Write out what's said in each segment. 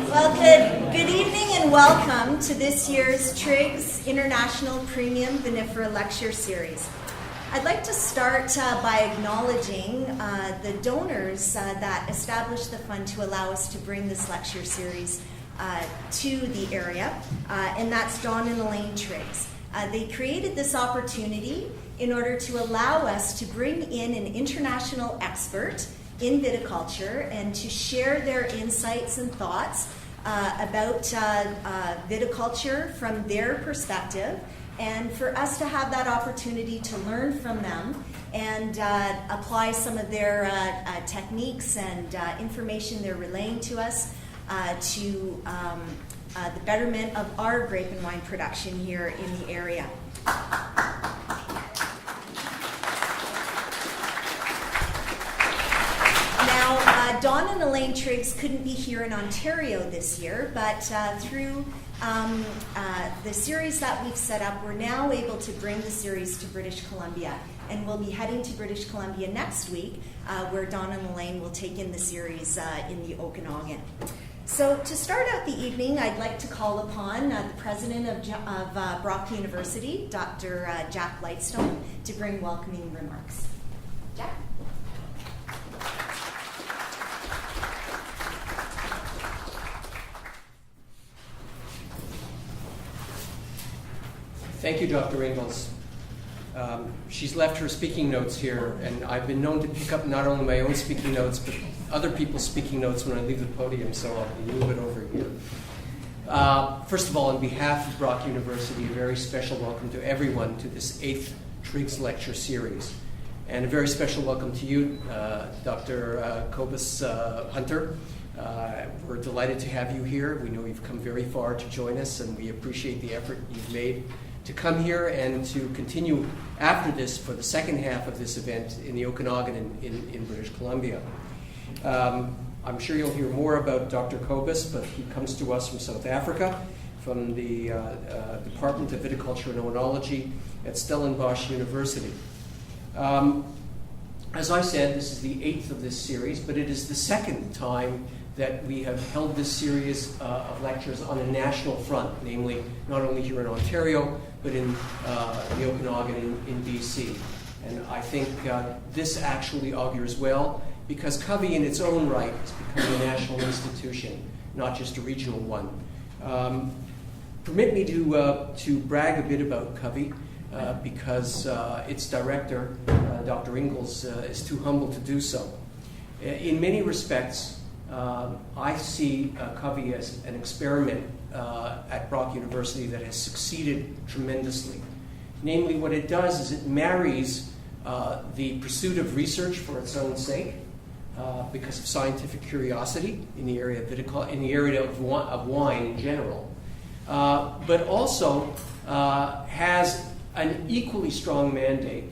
Well, good evening and welcome to this year's Triggs International Premium Vinifera Lecture Series. I'd like to start by acknowledging the donors that established the fund to allow us to bring this lecture series to the area, and that's Don and Elaine Triggs. They created this opportunity in order to allow us to bring in an international expert in viticulture and to share their insights and thoughts about viticulture from their perspective, and for us to have that opportunity to learn from them and apply some of their techniques and information they're relaying to us to the betterment of our grape and wine production here in the area. Now, Don and Elaine Triggs couldn't be here in Ontario this year, but through the series that we've set up, we're now able to bring the series to British Columbia. And we'll be heading to British Columbia next week, where Don and Elaine will take in the series in the Okanagan. So to start out the evening, I'd like to call upon the president of Brock University, Dr. Jack Lightstone, to bring welcoming remarks. Jack? Thank you, Dr. Ingalls. She's left her speaking notes here, and I've been known to pick up not only my own speaking notes, but other people's speaking notes when I leave the podium, so I'll move it over here. First of all, on behalf of Brock University, a very special welcome to everyone to this 8th Triggs Lecture Series. And a very special welcome to you, Dr. Kobus Hunter. We're delighted to have you here. We know you've come very far to join us, and we appreciate the effort you've made to come here and to continue after this for the second half of this event in the Okanagan in British Columbia. I'm sure you'll hear more about Dr. Kobus, but he comes to us from South Africa, from the Department of Viticulture and Oenology at Stellenbosch University. As I said, this is the 8th of this series, but it is the second time that we have held this series of lectures on a national front, namely not only here in Ontario, but in the Okanagan in BC. And I think this actually augurs well, because CCOVI in its own right is becoming a national institution, not just a regional one. Permit me to brag a bit about CCOVI, because its director, Dr. Ingalls, is too humble to do so. In many respects, I see CCOVI as an experiment at Brock University that has succeeded tremendously. Namely, what it does is it marries the pursuit of research for its own sake, because of scientific curiosity in the area of wine in general, but also has an equally strong mandate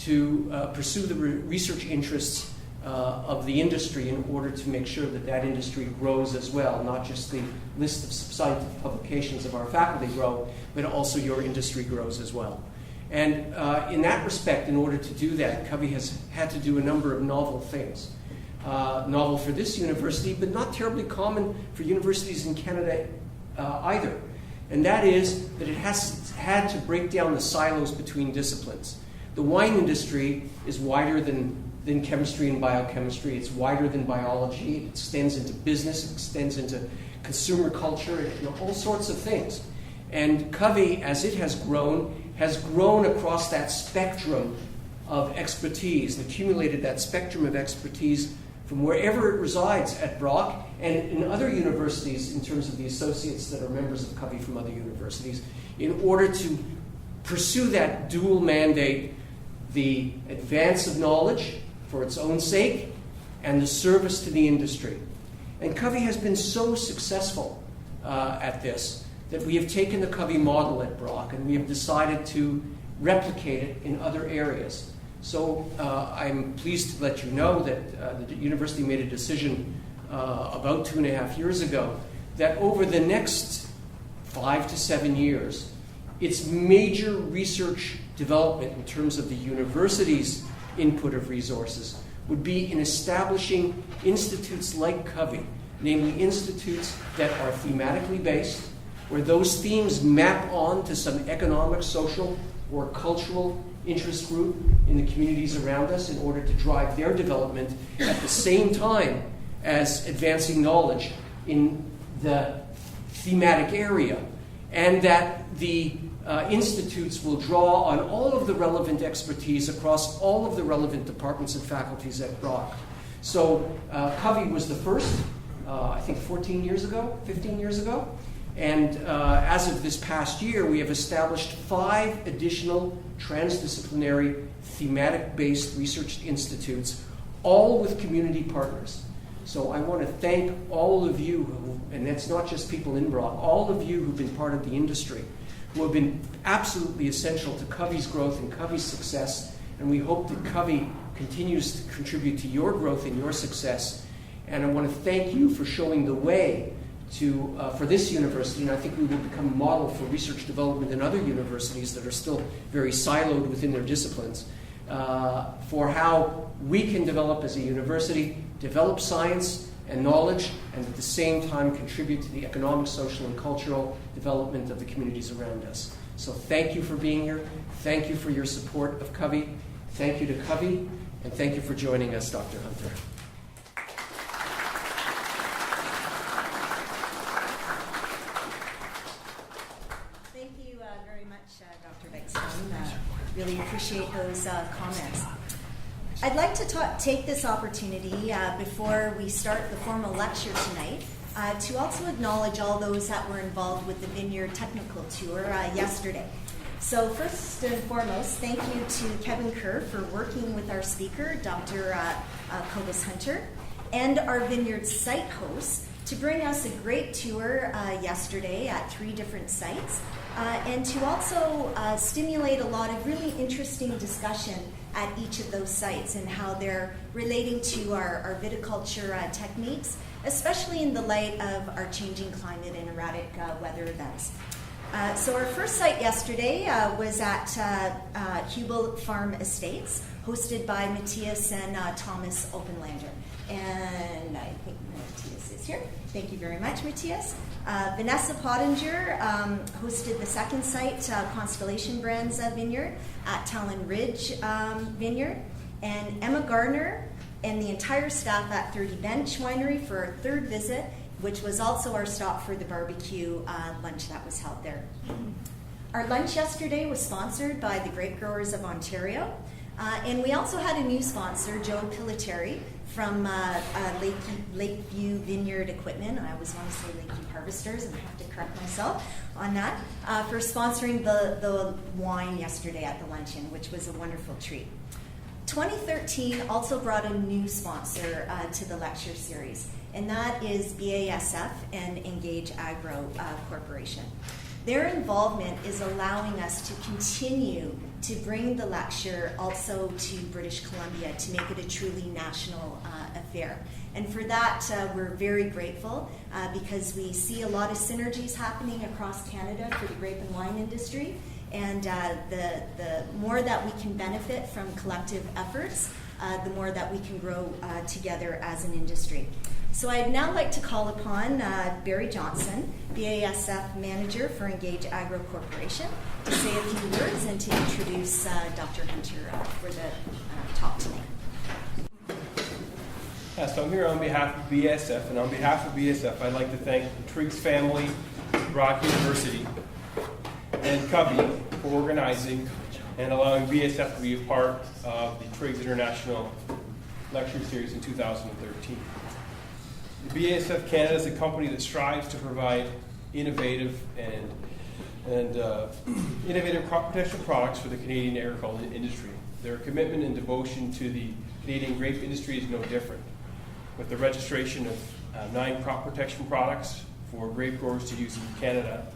to pursue the research interests of the industry in order to make sure that that industry grows as well, not just the list of scientific publications of our faculty grow, but also your industry grows as well. And in that respect, in order to do that, CCOVI has had to do a number of novel things. Novel for this university, but not terribly common for universities in Canada either. And that is that it has had to break down the silos between disciplines. The wine industry is wider than chemistry and biochemistry. It's wider than biology. It extends into business. It extends into consumer culture, and all sorts of things. And CCOVI, as it has grown across that spectrum of expertise, and accumulated that spectrum of expertise from wherever it resides at Brock and in other universities in terms of the associates that are members of CCOVI from other universities, in order to pursue that dual mandate, the advance of knowledge for its own sake and the service to the industry. And CCOVI has been so successful at this that we have taken the CCOVI model at Brock and we have decided to replicate it in other areas. So I'm pleased to let you know that the university made a decision about 2.5 years ago that over the next 5 to 7 years, its major research development in terms of the university's input of resources would be in establishing institutes like CCOVI namely institutes that are thematically based, where those themes map on to some economic, social, or cultural interest group in the communities around us in order to drive their development at the same time as advancing knowledge in the thematic area, and that the institutes will draw on all of the relevant expertise across all of the relevant departments and faculties at Brock. So CCOVI was the first, I think 15 years ago, and as of this past year, we have established 5 additional transdisciplinary, thematic-based research institutes, all with community partners. So I want to thank all of you, and that's not just people in Brock, all of you who've been part of the industry, who have been absolutely essential to CCOVI's growth and CCOVI's success, and we hope that CCOVI continues to contribute to your growth and your success. And I want to thank you for showing the way for this university, and I think we will become a model for research development in other universities that are still very siloed within their disciplines, for how we can develop as a university, develop science and knowledge, and at the same time contribute to the economic, social, and cultural development of the communities around us. So thank you for being here. Thank you for your support of CCOVI. Thank you to CCOVI, and thank you for joining us, Dr. Hunter. Really appreciate those comments. I'd like to take this opportunity before we start the formal lecture tonight to also acknowledge all those that were involved with the Vineyard technical tour yesterday. So first and foremost, thank you to Kevin Kerr for working with our speaker, Dr. Kobus Hunter, and our Vineyard site hosts to bring us a great tour yesterday at 3 different sites. And to also stimulate a lot of really interesting discussion at each of those sites and how they're relating to our viticulture techniques, especially in the light of our changing climate and erratic weather events. So our first site yesterday was at Hubel Farm Estates, hosted by Matthias and Thomas Openlander. And I think Matthias is here. Thank you very much, Matthias. Vanessa Pottinger hosted the second site, Constellation Brands Vineyard, at Talon Ridge Vineyard. And Emma Gardner and the entire staff at 30 Bench Winery for our third visit, which was also our stop for the barbecue lunch that was held there. Our lunch yesterday was sponsored by the Grape Growers of Ontario. And we also had a new sponsor, Joe Pilateri, from Lakeview Vineyard Equipment. I always want to say Lakeview Harvesters, and I have to correct myself on that, for sponsoring the wine yesterday at the luncheon, which was a wonderful treat. 2013 also brought a new sponsor to the lecture series, and that is BASF and Engage Agro Corporation. Their involvement is allowing us to continue to bring the lecture also to British Columbia to make it a truly national affair. And for that, we're very grateful because we see a lot of synergies happening across Canada for the grape and wine industry. And the more that we can benefit from collective efforts, the more that we can grow together as an industry. So I'd now like to call upon Barry Johnson, BASF Manager for Engage Agro Corporation, to say a few words and to introduce Dr. Hunter for the talk tonight. Yeah, so I'm here on behalf of BASF, and on behalf of BASF, I'd like to thank the Triggs family, Brock University, and CCOVI for organizing and allowing BASF to be a part of the Triggs International Lecture Series in 2013. BASF Canada is a company that strives to provide innovative and innovative crop protection products for the Canadian agricultural industry. Their commitment and devotion to the Canadian grape industry is no different. With the registration of 9 crop protection products for grape growers to use in Canada,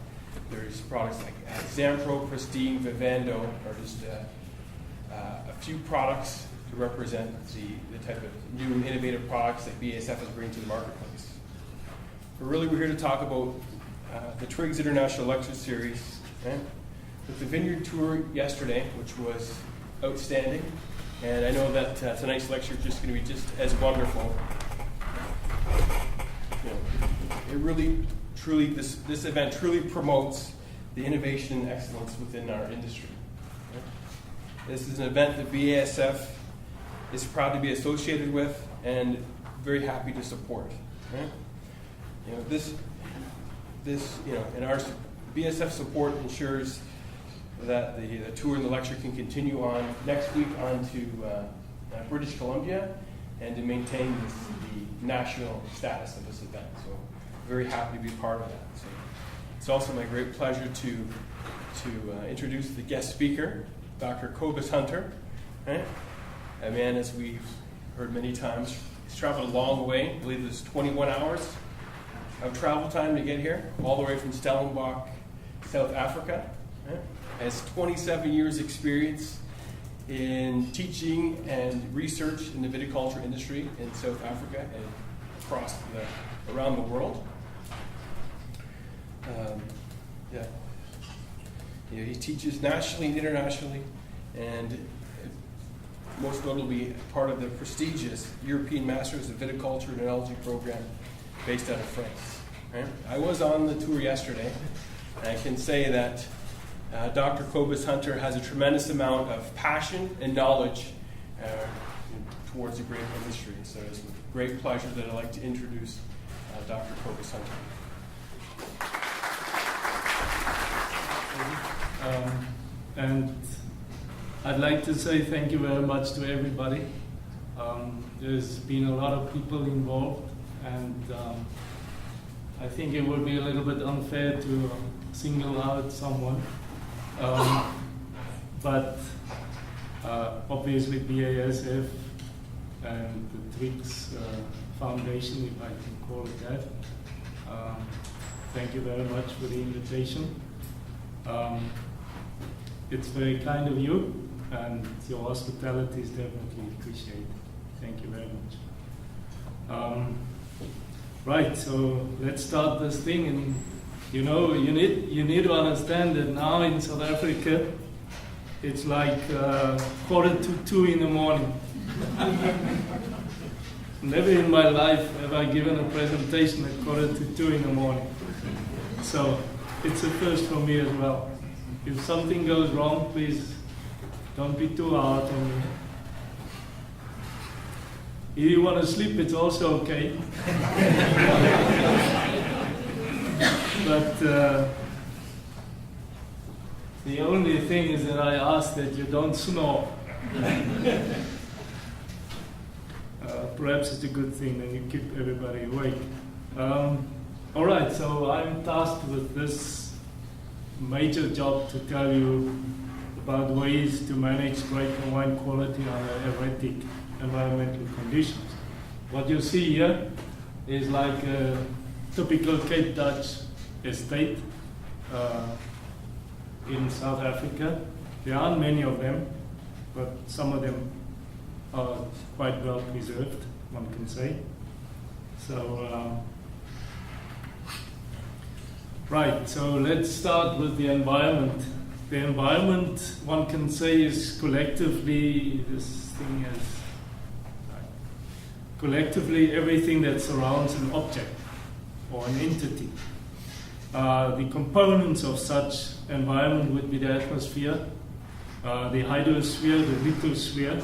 there's products like Zampro, Pristine, Vivando, are just a few products to represent the type of new innovative products that BASF is bringing to the marketplace. We're here to talk about the Triggs International Lecture Series, with the Vineyard tour yesterday, which was outstanding, and I know that tonight's lecture is just going to be just as wonderful. it really, truly, this event truly promotes the innovation and excellence within our industry. Right? This is an event that BASF is proud to be associated with and very happy to support. Right? And our BASF support ensures that the tour and the lecture can continue on next week on to British Columbia and to maintain the national status of this event. So very happy to be part of that. So it's also my great pleasure to introduce the guest speaker, Dr. Kobus Hunter. Right? A man, as we've heard many times, he's traveled a long way. I believe it's 21 hours of travel time to get here, all the way from Stellenbosch, South Africa. Right? Has 27 years experience in teaching and research in the viticulture industry in South Africa and around the world. He teaches nationally and internationally, and most notably part of the prestigious European Masters of Viticulture and Oenology program based out of France. Right? I was on the tour yesterday, and I can say that Dr. Kobus Hunter has a tremendous amount of passion and knowledge towards the grape industry. So it's with great pleasure that I'd like to introduce Dr. Kobus Hunter. And I'd like to say thank you very much to everybody. There's been a lot of people involved, and I think it would be a little bit unfair to single out someone. But obviously BASF and the Triggs Foundation, if I can call it that. Thank you very much for the invitation. It's very kind of you, and your hospitality is definitely appreciated. Thank you very much. Right, so let's start this thing. And you need to understand that now in South Africa, it's like 1:45 in the morning. Never in my life have I given a presentation at 1:45 in the morning. So it's a first for me as well. If something goes wrong, please don't be too hard on me. If you want to sleep, it's also okay. But the only thing is that I ask that you don't snore. Perhaps it's a good thing, and you keep everybody awake. All right, so I'm tasked with this major job to tell you about ways to manage grape and wine quality under erratic environmental conditions. What you see here is like a typical Cape Dutch estate in South Africa. There aren't many of them, but some of them are quite well preserved, one can say. So, right, so let's start with the environment. The environment, one can say, is collectively, this thing is collectively everything that surrounds an object or an entity. The components of such environment would be the atmosphere, the hydrosphere, the lithosphere,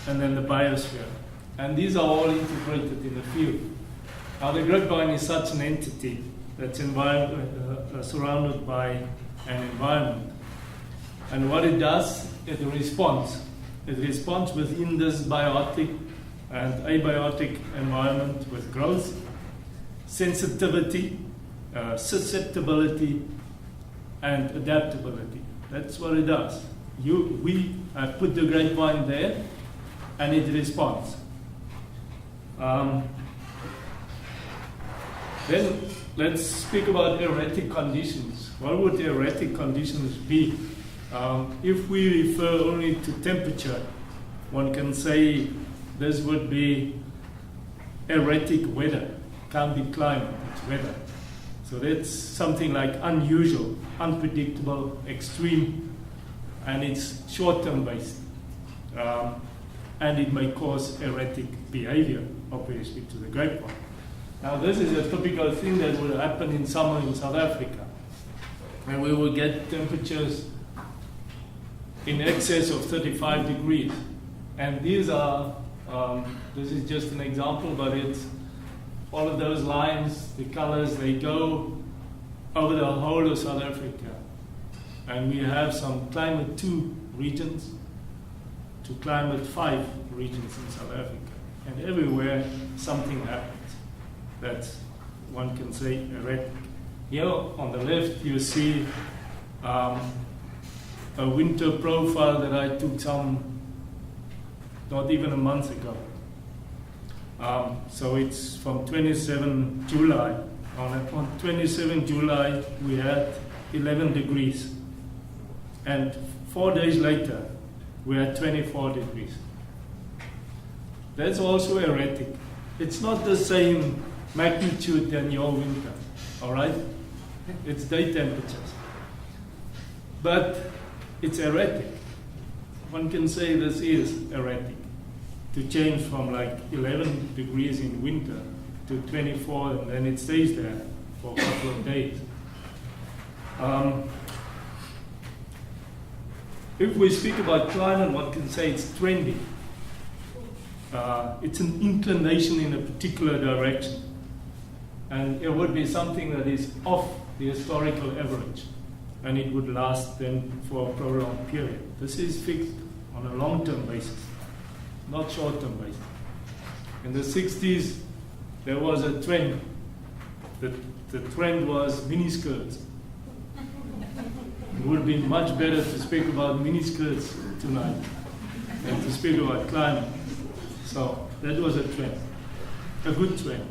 and then the biosphere. And these are all integrated in the field. Now the grapevine is such an entity that's surrounded by an environment. And what it does, it responds. It responds within this biotic and abiotic environment with growth, sensitivity, susceptibility, and adaptability. That's what it does. We have put the grapevine there, and it responds. Then let's speak about erratic conditions. What would erratic conditions be? If we refer only to temperature, one can say this would be erratic weather. Can't be climate, it's weather. So that's something like unusual, unpredictable, extreme, and it's short-term based. And it may cause erratic behavior, obviously, to the grapevine. Now this is a typical thing that will happen in summer in South Africa. And we will get temperatures in excess of 35 degrees. And these are, this is just an example, but it's all of those lines, the colors, they go over the whole of South Africa. And we have some climate 2 regions to climate 5 regions in South Africa. And everywhere something happens. That's, one can say, erratic. Here on the left you see a winter profile that I took not even a month ago. So it's from 27 July. On 27 July we had 11 degrees. And 4 days later we had 24 degrees. That's also erratic. It's not the same magnitude than your winter, all right? It's day temperatures. But it's erratic. One can say this is erratic. To change from like 11 degrees in winter to 24, and then it stays there for a couple of days. If we speak about climate, one can say it's trendy. It's an inclination in a particular direction. And it would be something that is off the historical average. And it would last then for a prolonged period. This is fixed on a long-term basis, not short-term basis. In the 60s, there was a trend. The trend was miniskirts. It would be much better to speak about miniskirts tonight than to speak about climate. So that was a trend, a good trend.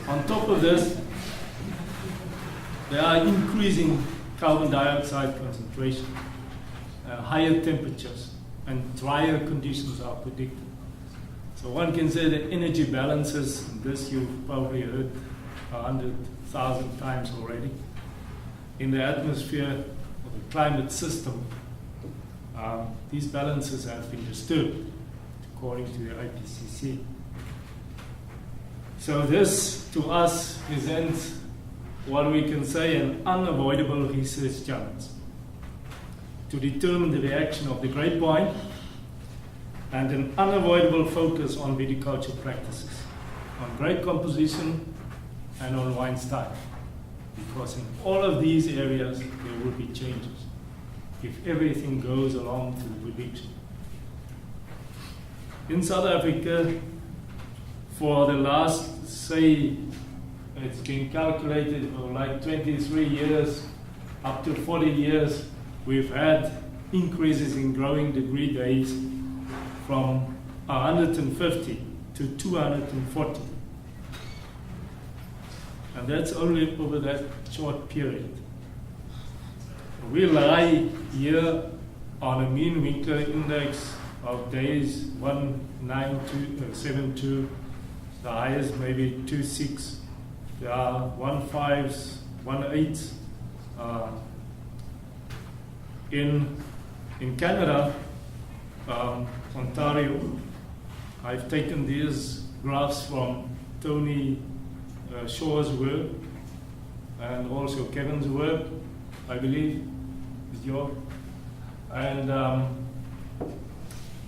On top of this, there are increasing carbon dioxide concentration, higher temperatures, and drier conditions are predicted. So one can say that energy balances, and this you've probably heard 100,000 times already, in the atmosphere of the climate system, these balances have been disturbed, according to the IPCC. So this, to us, presents what we can say an unavoidable research challenge to determine the reaction of the grapevine and an unavoidable focus on viticulture practices, on grape composition and on wine style. Because in all of these areas, there will be changes if everything goes along to the prediction. In South Africa, for the last, say, it's been calculated for like 23 years, up to 40 years, we've had increases in growing degree days from 150 to 240. And that's only over that short period. We lie here on a mean winter index of days 19272, the highest maybe 26. There are 15s, 18s. In Canada, Ontario, I've taken these graphs from Tony Shaw's work and also Kevin's work, I believe, is yours. And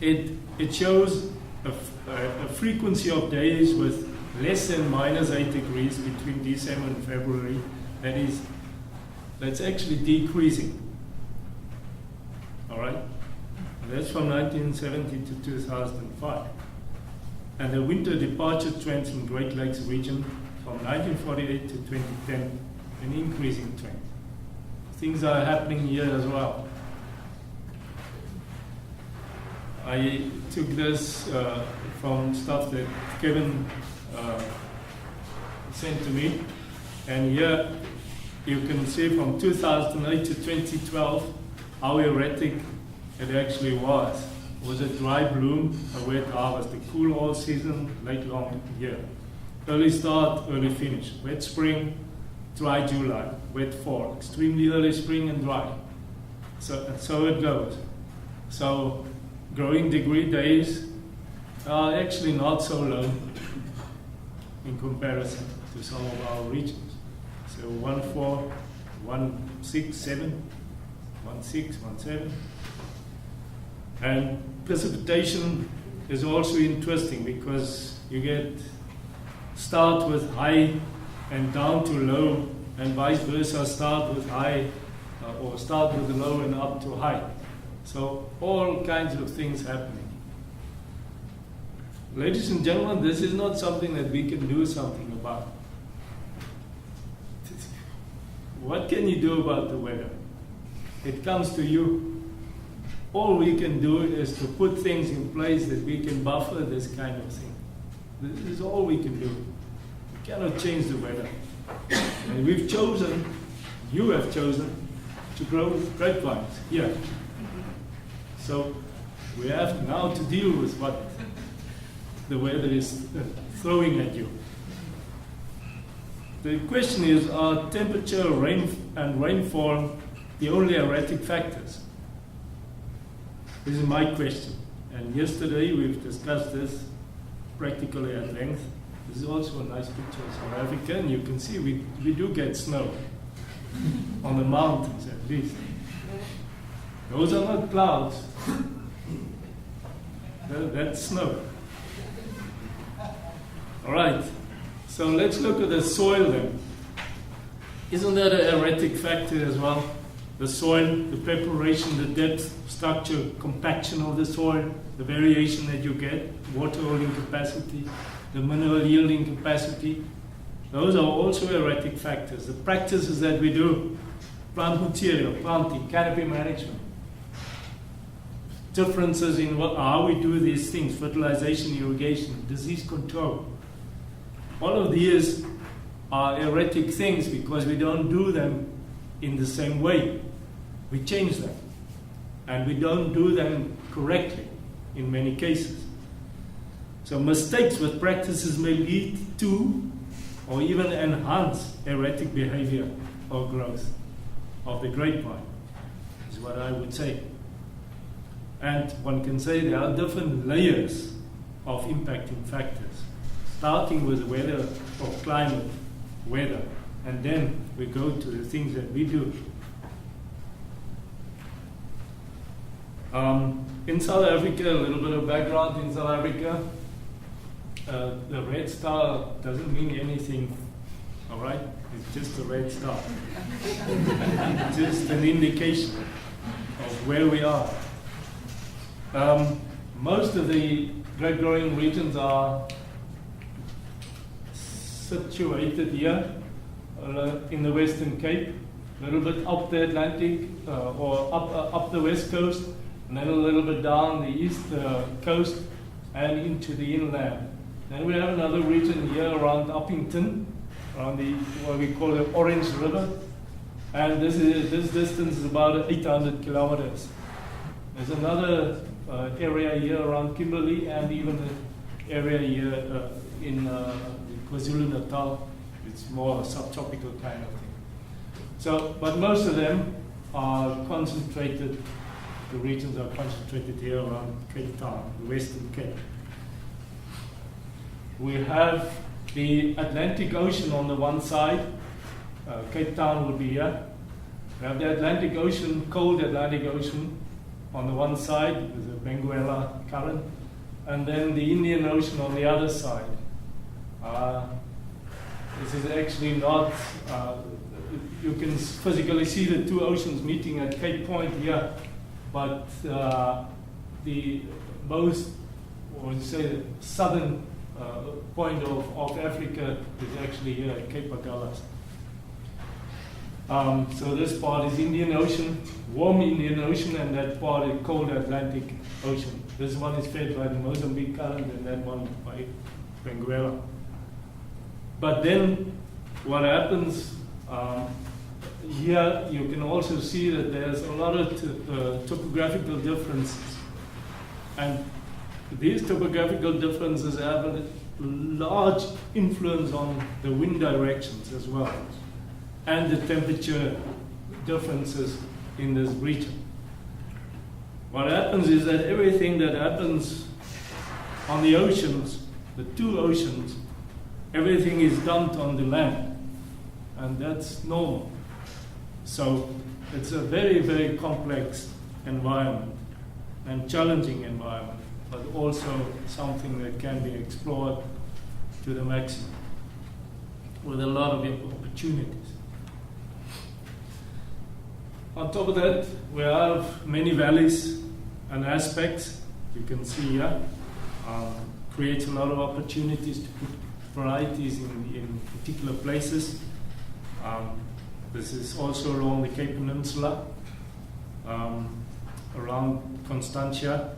it shows a frequency of days with less than -8 degrees between December and February. That's actually decreasing. All right? And that's from 1970 to 2005. And the winter departure trends in Great Lakes region from 1948 to 2010, an increasing trend. Things are happening here as well. I took this from stuff that Kevin sent to me, and here you can see from 2008 to 2012 how erratic it actually was. It was a dry bloom, a wet harvest, a cool all season, late long year. Early start, early finish. Wet spring, dry July, wet fall, extremely early spring and dry. So it goes. So growing degree days are actually not so low. in comparison to some of our regions. So 1.4, 1.6, 1.6, 1.7. And precipitation is also interesting because you start with high and down to low, and vice versa, start with high or start with low and up to high. So all kinds of things happening. Ladies and gentlemen, this is not something that we can do something about. What can you do about the weather? It comes to you. All we can do is to put things in place that we can buffer this kind of thing. This is all we can do. We cannot change the weather. And we've chosen, you have chosen, to grow grapevines here. So we have now to deal with what the weather is throwing at you. The question is, are temperature, rain, and rainfall the only erratic factors? This is my question. And yesterday we've discussed this practically at length. This is also a nice picture of South Africa, and you can see we do get snow on the mountains at least. Those are not clouds. That's snow. All right, so let's look at the soil then. Isn't that an erratic factor as well? The soil, the preparation, the depth, structure, compaction of the soil, the variation that you get, water holding capacity, the mineral yielding capacity. Those are also erratic factors. The practices that we do, plant material, planting, canopy management, differences in how we do these things, fertilization, irrigation, disease control. All of these are erratic things because we don't do them in the same way. We change them. And we don't do them correctly in many cases. So mistakes with practices may lead to or even enhance erratic behavior or growth of the grapevine, is what I would say. And one can say there are different layers of impacting factors, starting with weather or climate, weather, and then we go to the things that we do. In South Africa, a little bit of background in South Africa, the red star doesn't mean anything, all right? It's just a red star. It's just an indication of where we are. Most of the grape growing regions are situated here in the Western Cape, a little bit up the Atlantic or up the West Coast, and then a little bit down the East Coast and into the inland. Then we have another region here around Uppington, around what we call the Orange River, and this distance is about 800 kilometers. There's another area here around Kimberley, and even an area here in KwaZulu-Natal. It's more a subtropical kind of thing. So, but most of them are concentrated, the regions are concentrated here around Cape Town, the Western Cape. We have the Atlantic Ocean on the one side. Cape Town would be here. We have the Atlantic Ocean, cold Atlantic Ocean on the one side with the Benguela current, and then the Indian Ocean on the other side. This is actually not, you can physically see the two oceans meeting at Cape Point here, but the most, or say the southern point of Africa is actually here at Cape Agulhas. So this part is Indian Ocean, warm Indian Ocean, and that part is cold Atlantic Ocean. This one is fed by the Mozambique current, and that one by Benguela. But then what happens here, you can also see that there's a lot of topographical differences. And these topographical differences have a large influence on the wind directions as well, and the temperature differences in this region. What happens is that everything that happens on the oceans, the two oceans, everything is dumped on the land, and that's normal. So it's a very, very complex environment and challenging environment, but also something that can be explored to the maximum with a lot of opportunities. On top of that, we have many valleys and aspects. You can see here, creates a lot of opportunities to put varieties in particular places. This is also along the Cape Peninsula, around Constantia.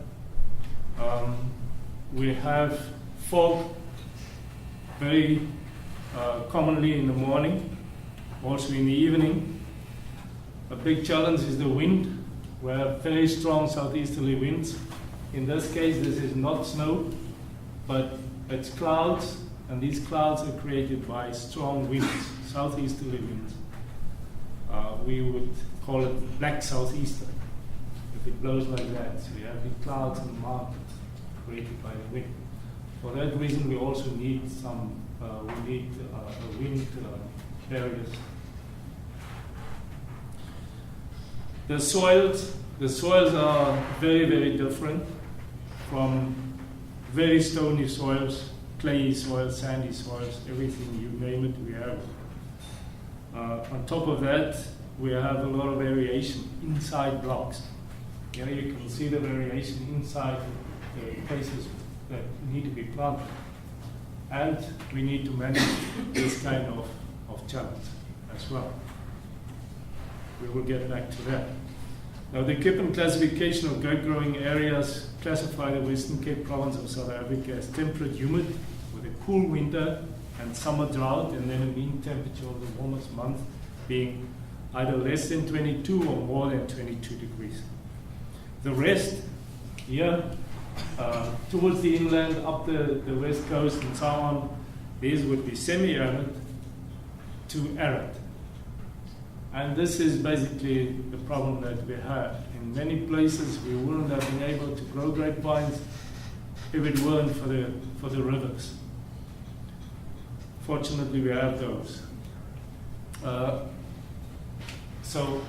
We have fog very commonly in the morning, also in the evening. A big challenge is the wind. We have very strong southeasterly winds. In this case, this is not snow, but it's clouds, and these clouds are created by strong winds, southeasterly winds. We would call it black southeaster if it blows like that. So you have the clouds and mountains created by the wind. For that reason, we also need wind barriers. The soils are very, very different, from very stony soils, clayey soils, sandy soils, everything you name it, we have. On top of that, we have a lot of variation inside blocks. Here you can see the variation inside the places that need to be planted. And we need to manage this kind of challenge as well. We will get back to that. Now, the Kippen classification of grape growing areas classify the Western Cape province of South Africa as temperate humid with a cool winter and summer drought, and then a mean temperature of the warmest month being either less than 22 or more than 22 degrees. The rest here, towards the inland, up the west coast and so on, these would be semi-arid to arid. And this is basically the problem that we have. In many places, we wouldn't have been able to grow grapevines if it weren't for the rivers. Fortunately, we have those. So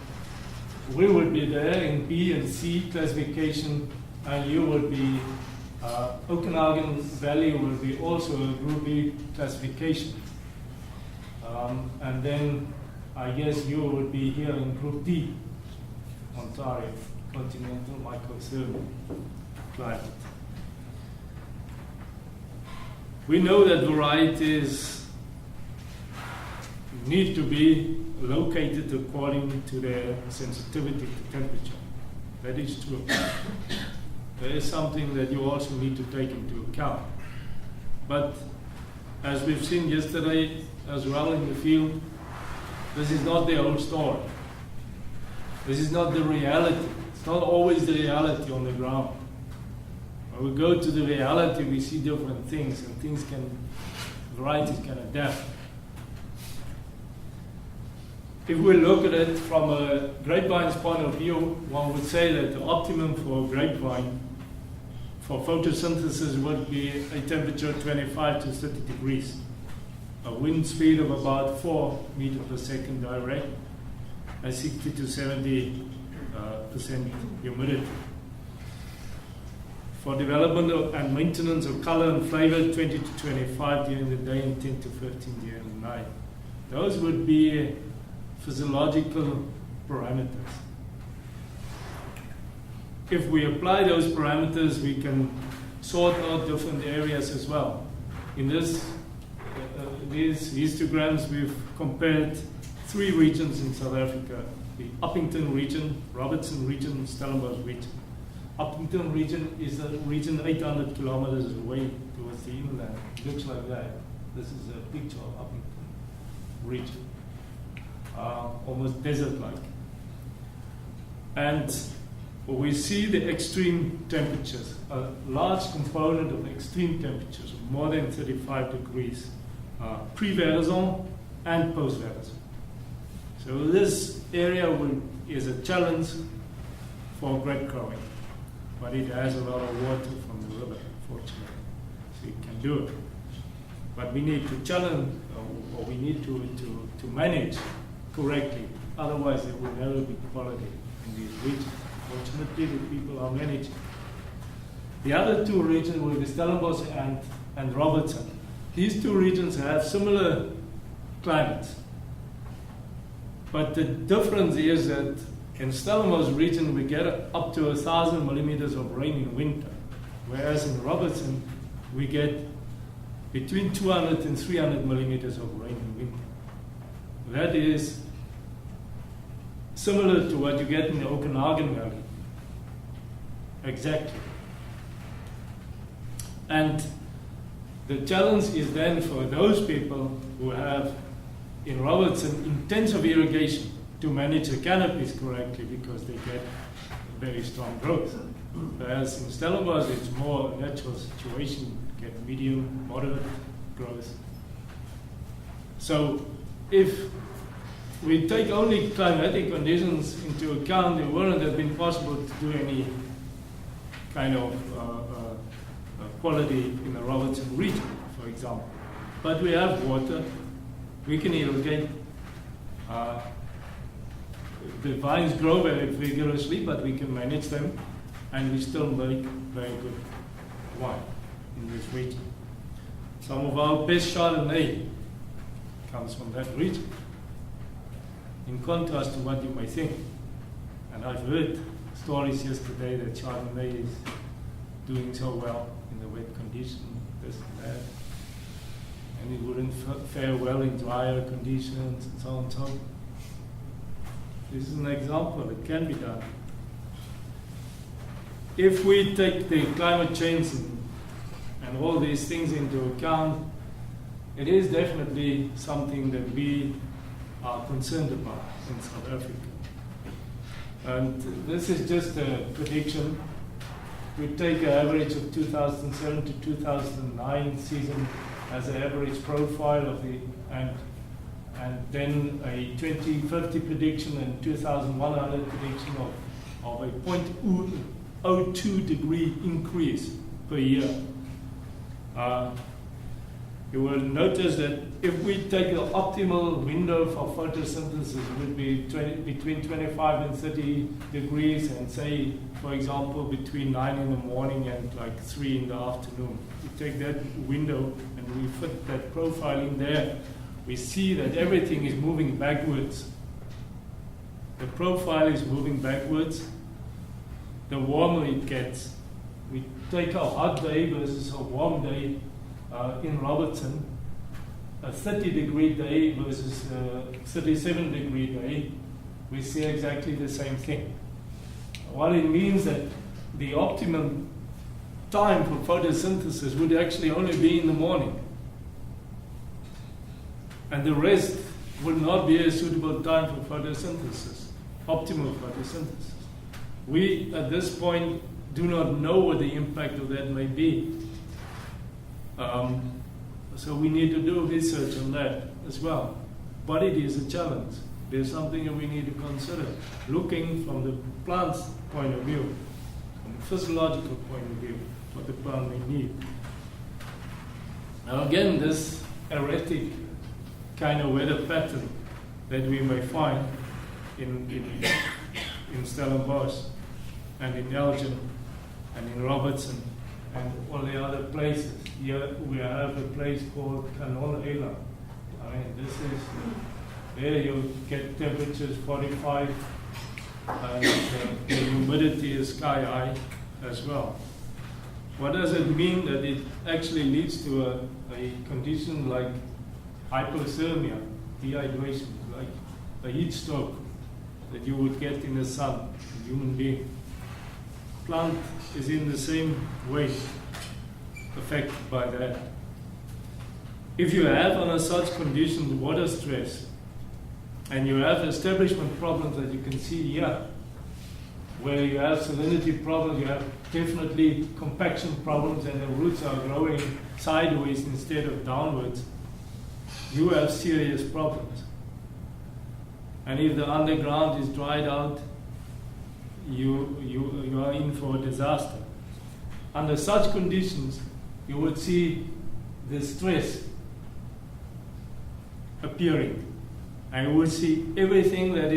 we would be there in B and C classification, and you would be, Okanagan Valley would be also a Group B classification. And then I guess you would be here in Group D, Ontario, continental microclimate climate. We know that varieties need to be located according to their sensitivity to temperature. That is true. There is something that you also need to take into account. But as we've seen yesterday as well in the field, this is not the whole story. This is not the reality. It's not always the reality on the ground. When we go to the reality, we see different things, and varieties can adapt. If we look at it from a grapevine's point of view, one would say that the optimum for a grapevine for photosynthesis would be a temperature of 25 to 30 degrees, a wind speed of about 4 meters per second direct, and 60 to 70% humidity. For development and maintenance of color and flavor, 20 to 25 during the day and 10 to 15 during the night. Those would be physiological parameters. If we apply those parameters, we can sort out different areas as well. In these histograms, we've compared 3 regions in South Africa: the Uppington region, Robertson region, Stellenbosch region. Uppington region is a region 800 kilometers away towards the inland. It looks like that. This is a picture of Uppington region. Almost desert-like. And we see the extreme temperatures, a large component of extreme temperatures, more than 35 degrees, pre-Verizon and post-Verizon. So this area is a challenge for grape growing, but it has a lot of water from the river, fortunately, so you can do it. But we need to challenge, or we need to manage correctly. Otherwise, there will never be quality in these regions. Fortunately, the people are managing. The other two regions were the Stellenbosch and Robertson. These two regions have similar climates. But the difference is that in Stellenbosch region, we get up to 1,000 millimeters of rain in winter, whereas in Robertson, we get between 200 and 300 millimeters of rain in winter. That is similar to what you get in the Okanagan Valley. Exactly. And the challenge is then for those people who have, in Robertson, intensive irrigation to manage the canopies correctly because they get very strong growth. Whereas in Stellenbosch, it's more a natural situation, get medium, moderate growth. So if we take only climatic conditions into account, it wouldn't have been possible to do any kind of quality in the Robertson region, for example. But we have water, we can irrigate. The vines grow very vigorously, but we can manage them, and we still make very good wine in this region. Some of our best Chardonnay comes from that region, in contrast to what you may think. And I've heard stories yesterday that Chardonnay is doing so well in the wet condition, this and that, and it wouldn't fare well in drier conditions and so on and so on. This is an example, it can be done. If we take the climate change and all these things into account, it is definitely something that we are concerned about in South Africa. And this is just a prediction. We take an average of 2007 to 2009 season as an average profile of the, and then a 2050 prediction and 2100 prediction of a 0.02 degree increase per year. You will notice that if we take an optimal window for photosynthesis, it would be between 25 and 30 degrees, and say, for example, between 9 in the morning and like 3 in the afternoon. We take that window and we fit that profile in there. We see that everything is moving backwards. The profile is moving backwards. The warmer it gets. We take a hot day versus a warm day in Robertson, a 30-degree day versus a 37-degree day. We see exactly the same thing. What it means that the optimum time for photosynthesis would actually only be in the morning. And the rest would not be a suitable time for photosynthesis, optimal photosynthesis. We, at this point, do not know what the impact of that may be. So we need to do research on that as well. But it is a challenge. There's something that we need to consider, looking from the plant's point of view, from the physiological point of view, what the plant may need. Now again, this erratic kind of weather pattern that we may find in Stellenbosch and in Elgin and in Robertson and all the other places. Here we have a place called Canon Ela. I mean, this is, there you get temperatures 45 and the humidity is sky high as well. What does it mean? That it actually leads to a condition like hypothermia, dehydration, like a heat stroke that you would get in the sun, a human being. Plant is in the same way affected by that. If you have under such conditions water stress, and you have establishment problems that you can see here, where you have salinity problems, you have definitely compaction problems, and the roots are growing sideways instead of downwards, you have serious problems. And if the underground is dried out, you are in for a disaster. Under such conditions, you would see the stress appearing. And you will see everything that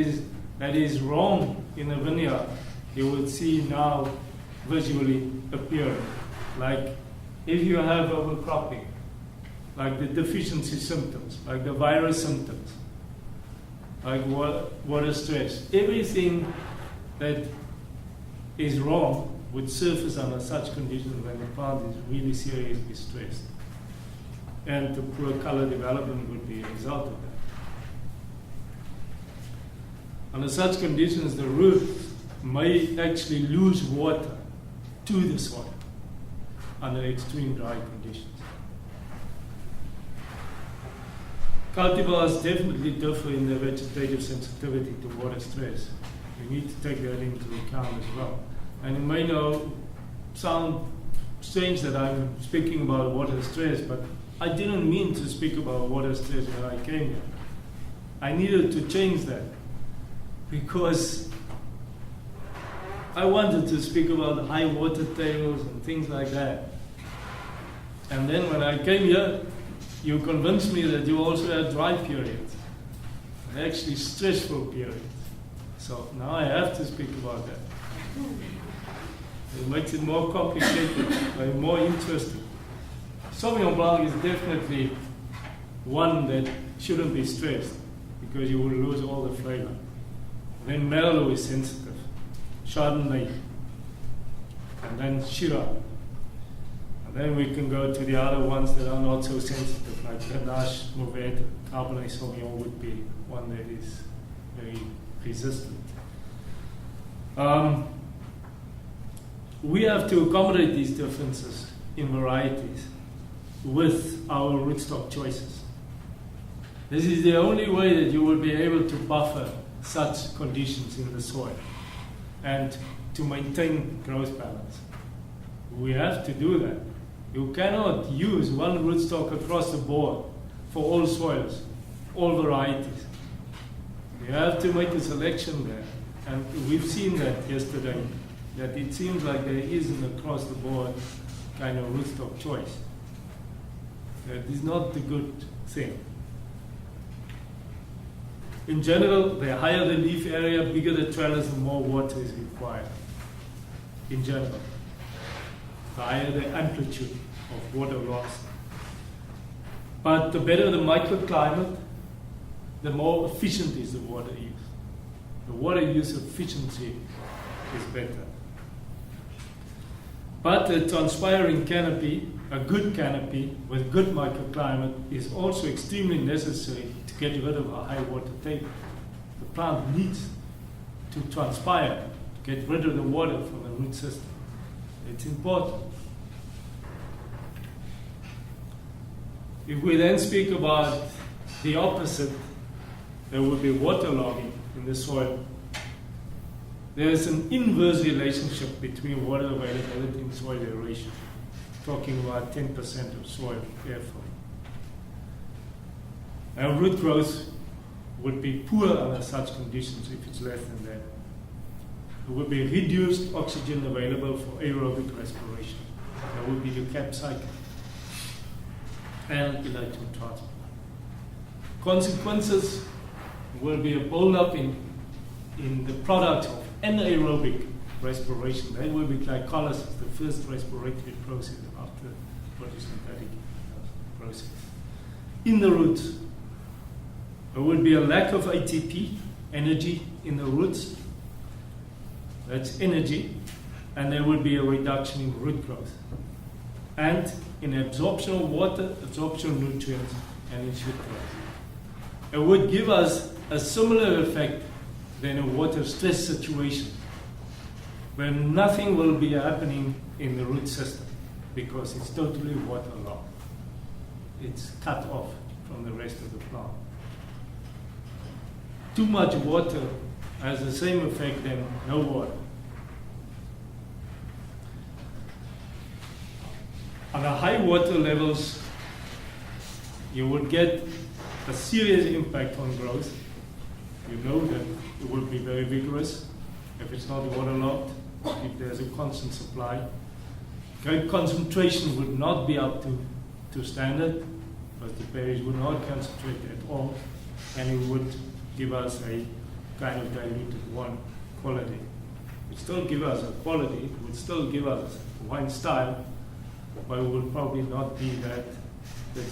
is wrong in a vineyard, you will see now visually appearing. Like if you have overcropping, like the deficiency symptoms, like the virus symptoms, like water stress, everything that is wrong would surface under such conditions when the plant is really seriously stressed. And the poor color development would be a result of that. Under such conditions, the roots may actually lose water to the soil under extreme dry conditions. Cultivars definitely differ in their vegetative sensitivity to water stress. You need to take that into account as well. And it may sound strange that I'm speaking about water stress, but I didn't mean to speak about water stress when I came here. I needed to change that because I wanted to speak about high water tables and things like that. And then when I came here, you convinced me that you also had dry periods, and actually stressful periods. So now I have to speak about that. It makes it more complicated, but more interesting. Sauvignon Blanc is definitely one that shouldn't be stressed because you will lose all the flavor. Then Merlot is sensitive, Chardonnay, and then Shiraz. And then we can go to the other ones that are not so sensitive, like Grenache, Mourvèdre, Cabernet Sauvignon would be one that is very resistant. We have to accommodate these differences in varieties with our rootstock choices. This is the only way that you will be able to buffer such conditions in the soil and to maintain growth balance. We have to do that. You cannot use one rootstock across the board for all soils, all varieties. You have to make a selection there. And we've seen that yesterday, that it seems like there isn't across the board kind of rootstock choice. That is not the good thing. In general, the higher the leaf area, bigger the trellis, the more water is required. In general. The higher the amplitude of water loss. But the better the microclimate, the more efficient is the water use. The water use efficiency is better. But a transpiring canopy, a good canopy with good microclimate, is also extremely necessary to get rid of a high water table. The plant needs to transpire to get rid of the water from the root system. It's important. If we then speak about the opposite, there will be waterlogging in the soil. There is an inverse relationship between water availability and soil aeration, talking about 10% of soil airflow. And root growth would be poor under such conditions if it's less than that. There would be reduced oxygen available for aerobic respiration. There would be the cap cycle and electron transport. Consequences will be a build-up in the product of anaerobic respiration. That will be glycolysis, the first respiratory process after photosynthetic process. In the roots, there will be a lack of ATP, energy in the roots. That's energy. And there will be a reduction in root growth. And in absorption of water, absorption of nutrients, and in shoot growth. It would give us a similar effect than a water stress situation, where nothing will be happening in the root system because it's totally waterlogged. It's cut off from the rest of the plant. Too much water has the same effect than no water. On the high water levels, you would get a serious impact on growth. You know that it will be very vigorous if it's not waterlogged, if there's a constant supply. Grape concentration would not be up to standard. because the berries would not concentrate at all, and it would give us a kind of diluted wine quality. It would still give us a quality, it would still give us wine style, but it would probably not be that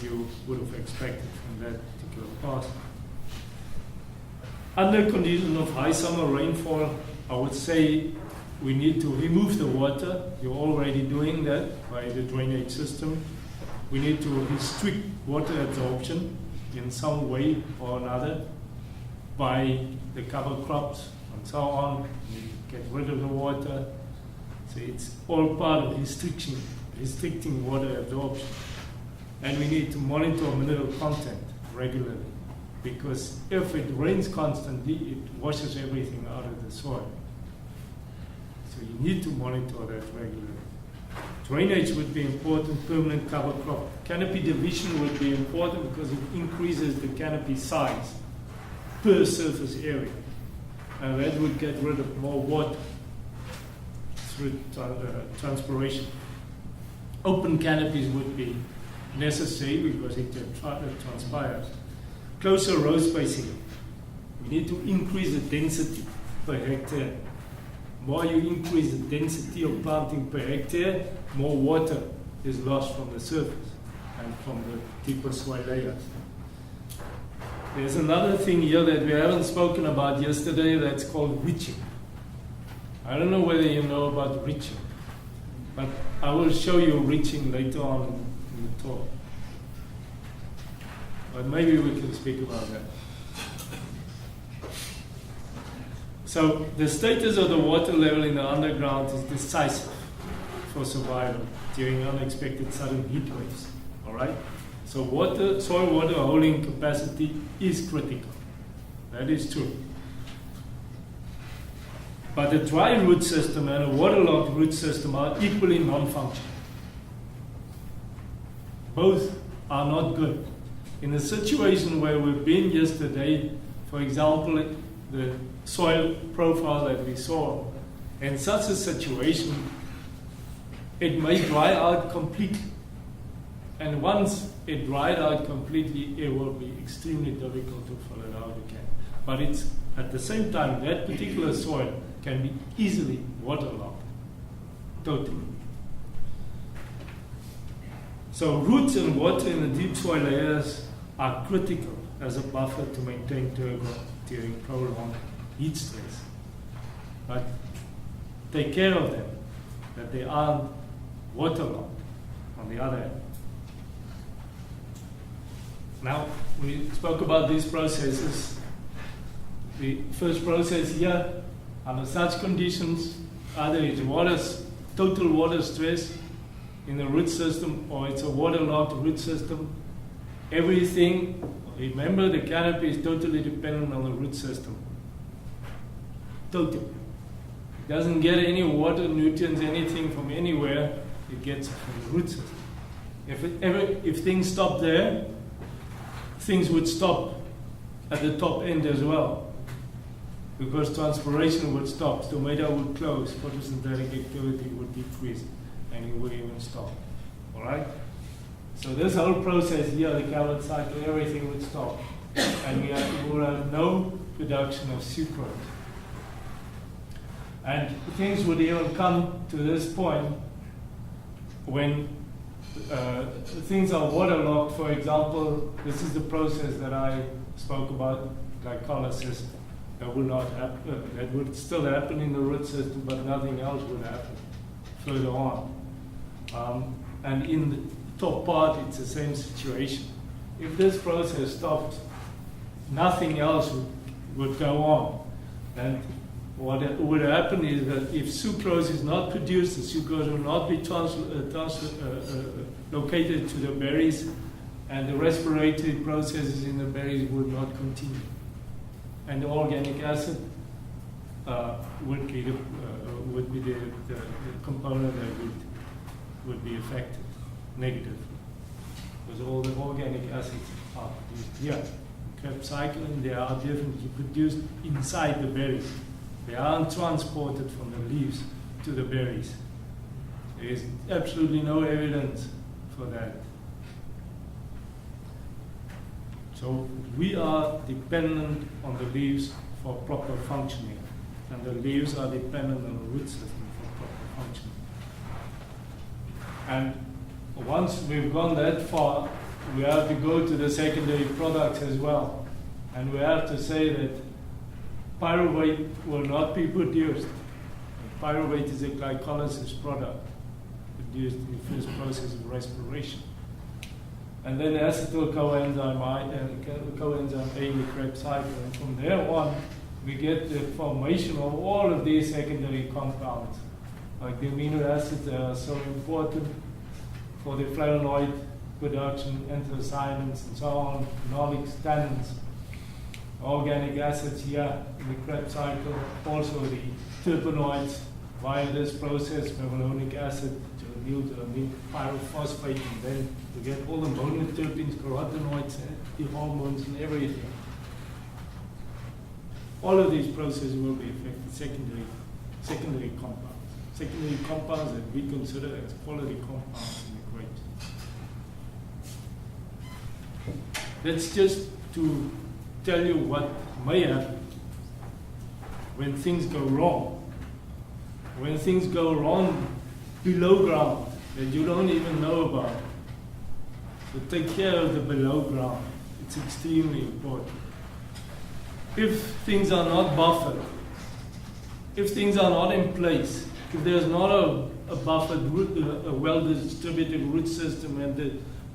you would have expected from that particular part. Under condition of high summer rainfall, I would say we need to remove the water. You're already doing that by the drainage system. We need to restrict water absorption in some way or another by the cover crops and so on. We get rid of the water. So it's all part of restricting water absorption. And we need to monitor mineral content regularly, because if it rains constantly, it washes everything out of the soil. So you need to monitor that regularly. Drainage would be important, permanent cover crop. Canopy division would be important because it increases the canopy size per surface area. And that would get rid of more water through transpiration. Open canopies would be necessary because it transpires. Closer row spacing. We need to increase the density per hectare. More you increase the density of planting per hectare, more water is lost from the surface and from the deeper soil layers. There's another thing here that we haven't spoken about yesterday that's called reaching. I don't know whether you know about reaching, but I will show you reaching later on in the talk. But maybe we can speak about that. So the status of the water level in the underground is decisive for survival during unexpected sudden heat waves. All right? So soil water holding capacity is critical. That is true. But the dry root system and a waterlogged root system are equally non-functional. Both are not good. In a situation where we've been yesterday, for example, the soil profile that we saw, in such a situation, it may dry out completely. And once it dried out completely, it will be extremely difficult to fill it out again. But it's at the same time, that particular soil can be easily waterlogged, totally. So roots and water in the deep soil layers are critical as a buffer to maintain turgor during prolonged heat stress. But take care of them, that they aren't waterlogged on the other hand. Now, we spoke about these processes. The first process here, under such conditions, either it's total water stress in the root system or it's a waterlogged root system. Everything, remember, the canopy is totally dependent on the root system. Totally. It doesn't get any water, nutrients, anything from anywhere. It gets it from the root system. If things stop there, things would stop at the top end as well, because transpiration would stop, stomata would close, photosynthetic activity would decrease, and it would even stop. All right? So this whole process here, the Calvert cycle, everything would stop, and we will have no production of sucrose. And things would even come to this point when things are waterlogged. For example, this is the process that I spoke about, glycolysis. That would not happen. That would still happen in the root system, but nothing else would happen further on. And in the top part, it's the same situation. If this process stopped, nothing else would go on. And what would happen is that if sucrose is not produced, the sucrose will not be located to the berries, and the respiratory processes in the berries would not continue. And the organic acid would be the component that would be affected negatively, because all the organic acids are produced here. Krebs cycling, they are differently produced inside the berries. They aren't transported from the leaves to the berries. There is absolutely no evidence for that. So we are dependent on the leaves for proper functioning, and the leaves are dependent on the root system for proper functioning. And once we've gone that far, we have to go to the secondary products as well. And we have to say that pyruvate will not be produced. Pyruvate is a glycolysis product produced in the first process of respiration. And then acetyl coenzyme A in the Krebs cycle. And from there on, we get the formation of all of these secondary compounds. Like the amino acids that are so important for the flavonoid production, anthocyanins and so on, phenolics, tannins, organic acids here in the Krebs cycle, also the terpenoids via this process, mevulonic acid to yield amine pyrophosphate, and then to get all the monoterpenes, carotenoids, the hormones and everything. All of these processes will be affected secondary compounds. Secondary compounds that we consider as quality compounds in the grape. That's just to tell you what may happen when things go wrong. When things go wrong below ground that you don't even know about. So take care of the below ground. It's extremely important. If things are not buffered, if things are not in place, if there's not a buffered root, a well-distributed root system, and the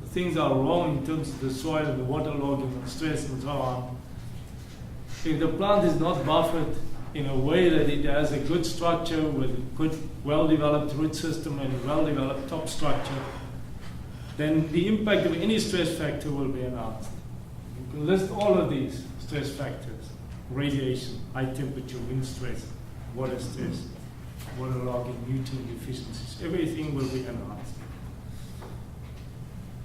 things are wrong in terms of the soil, the waterlogging, and stress, and so on, if the plant is not buffered in a way that it has a good structure with a good, well-developed root system and a well-developed top structure, then the impact of any stress factor will be enhanced. You can list all of these stress factors: radiation, high temperature, wind stress, water stress, waterlogging, nutrient deficiencies. Everything will be enhanced.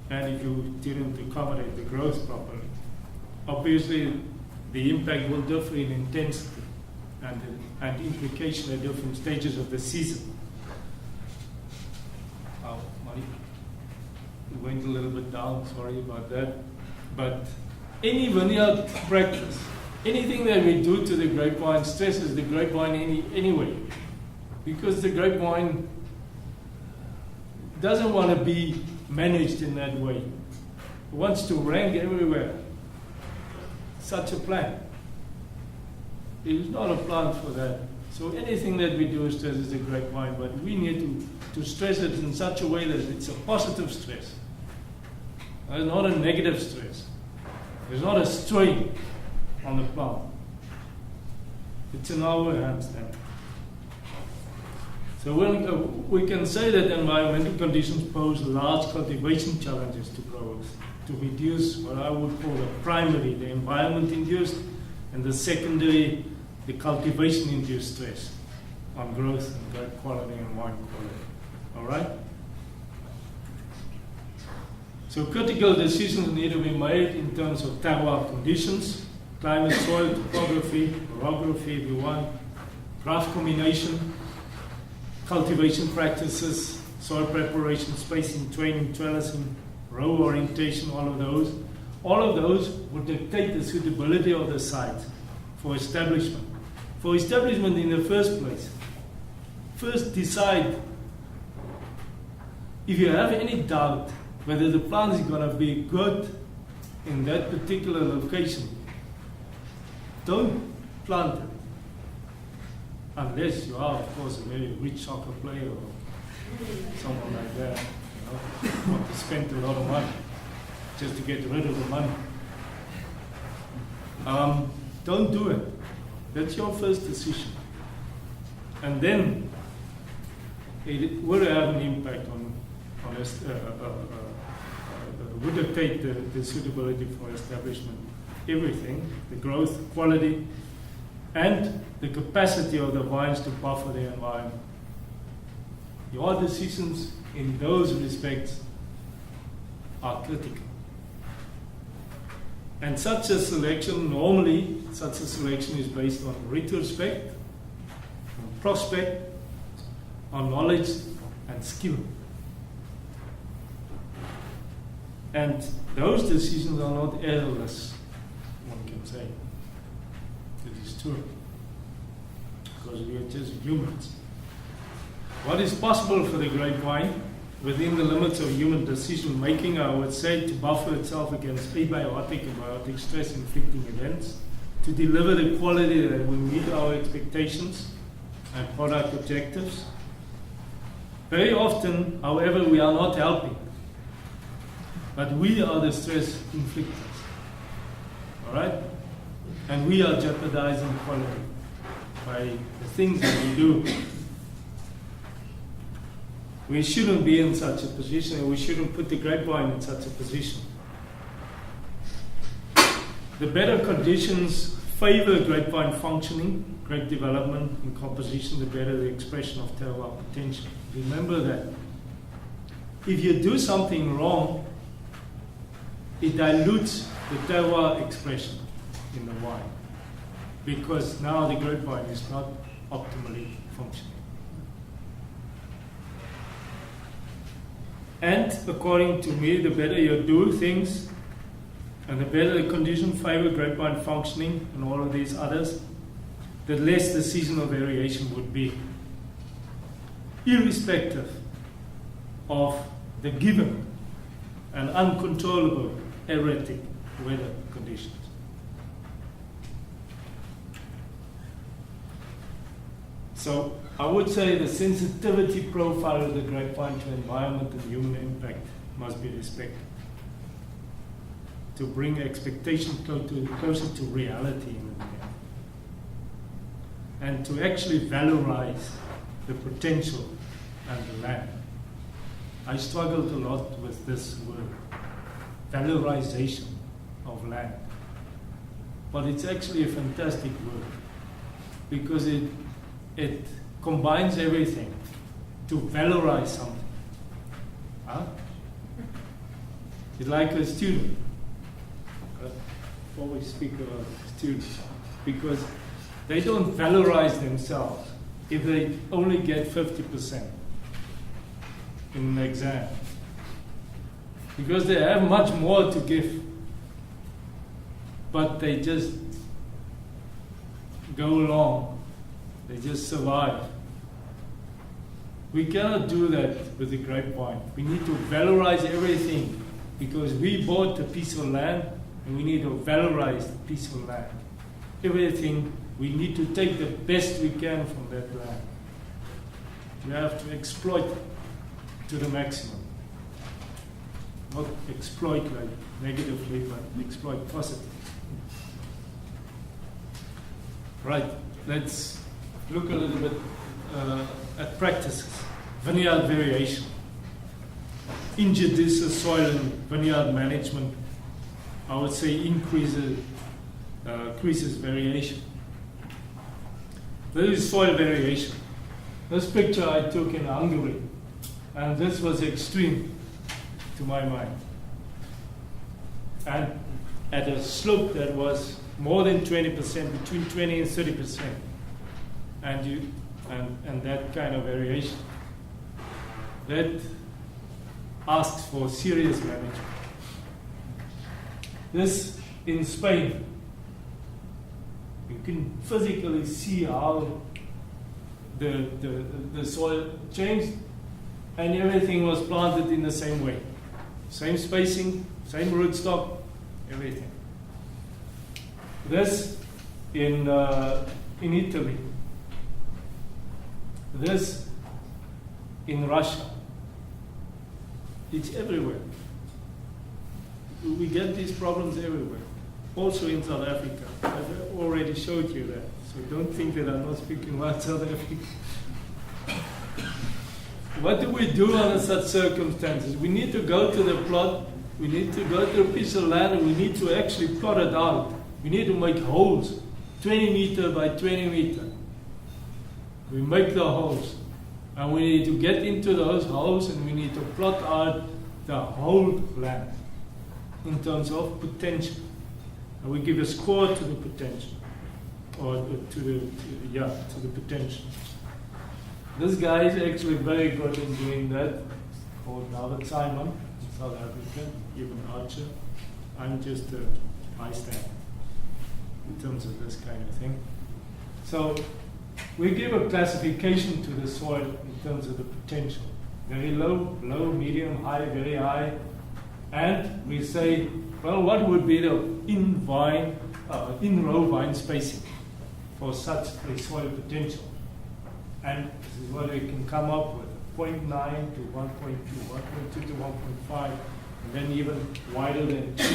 And if you didn't accommodate the growth properly, obviously the impact will differ in intensity and implication at different stages of the season. It went a little bit down, sorry about that. But any vineyard practice, anything that we do to the grapevine stresses the grapevine anyway. Because the grapevine doesn't want to be managed in that way. It wants to rank everywhere. Such a plant. It is not a plant for that. So anything that we do stresses the grapevine, but we need to stress it in such a way that it's a positive stress. It's not a negative stress. There's not a strain on the plant. It's in our hands then. So when we can say that environmental conditions pose large cultivation challenges to growers to reduce what I would call the primary, the environment-induced, and the secondary, the cultivation-induced stress on growth and grape quality and wine quality. All right? So critical decisions need to be made in terms of terroir conditions, climate, soil, topography, orography if you want, graft combination, cultivation practices, soil preparation, spacing, training, trellising, row orientation, all of those. All of those would dictate the suitability of the site for establishment. For establishment in the first place, first decide if you have any doubt whether the plant is going to be good in that particular location. Don't plant it. Unless you are, of course, a very rich soccer player or someone like that, you know, want to spend a lot of money just to get rid of the money. Don't do it. That's your first decision. And then it will have an impact on us, would dictate the suitability for establishment. Everything, the growth, quality, and the capacity of the vines to buffer the environment. Your decisions in those respects are critical. And such a selection, normally, such a selection is based on retrospect, on prospect, on knowledge and skill. And those decisions are not errorless, one can say. It is true. Because we are just humans. What is possible for the grapevine within the limits of human decision making, I would say, to buffer itself against abiotic and biotic stress inflicting events, to deliver the quality that will meet our expectations and product objectives. Very often, however, we are not helping, but we are the stress inflictors. All right? And we are jeopardizing quality by the things that we do. We shouldn't be in such a position, and we shouldn't put the grapevine in such a position. The better conditions favor grapevine functioning, grape development, and composition, the better the expression of terroir potential. Remember that. If you do something wrong, it dilutes the terroir expression in the wine, because now the grapevine is not optimally functioning. And according to me, the better you do things, and the better the condition favor grapevine functioning and all of these others, the less the seasonal variation would be, irrespective of the given and uncontrollable erratic weather conditions. So I would say the sensitivity profile of the grapevine to environment and human impact must be respected, to bring expectation closer to reality in the vineyard, and to actually valorize the potential and the land. I struggled a lot with this word, valorization of land. But it's actually a fantastic word, because it combines everything to valorize something. Huh? It's like a student. I always speak about students, because they don't valorize themselves if they only get 50% in an exam, because they have much more to give, but they just go along, they just survive. We cannot do that with the grapevine. We need to valorize everything, because we bought a piece of land, and we need to valorize the piece of land. Everything, we need to take the best we can from that land. We have to exploit it to the maximum. Not exploit like negatively, but exploit positively. Right, let's look a little bit at practices. Vineyard variation. Injudicious soil and vineyard management, I would say, increases variation. There is soil variation. This picture I took in Hungary, and this was extreme to my mind. And at a slope that was more than 20%, between 20 and 30%, and that kind of variation, that asks for serious management. This in Spain, you can physically see how the soil changed, and everything was planted in the same way. Same spacing, same rootstock, everything. This in Italy. This in Russia. It's everywhere. We get these problems everywhere. Also in South Africa. I've already showed you that. So don't think that I'm not speaking about South Africa. What do we do under such circumstances? We need to go to the plot, we need to go to a piece of land, and we need to actually plot it out. We need to make holes, 20 meter by 20 meter. We make the holes, and we need to get into those holes, and we need to plot out the whole land in terms of potential. And we give a score to the potential, or to the potential. This guy is actually very good in doing that, called Albert Simon in South Africa, even Archer. I'm just a bystander in terms of this kind of thing. So we give a classification to the soil in terms of the potential. Very low, low, medium, high, very high. And we say, well, what would be the in-row vine spacing for such a soil potential? And this is what we can come up with, 0.9 to 1.2, 1.2 to 1.5, and then even wider than 2.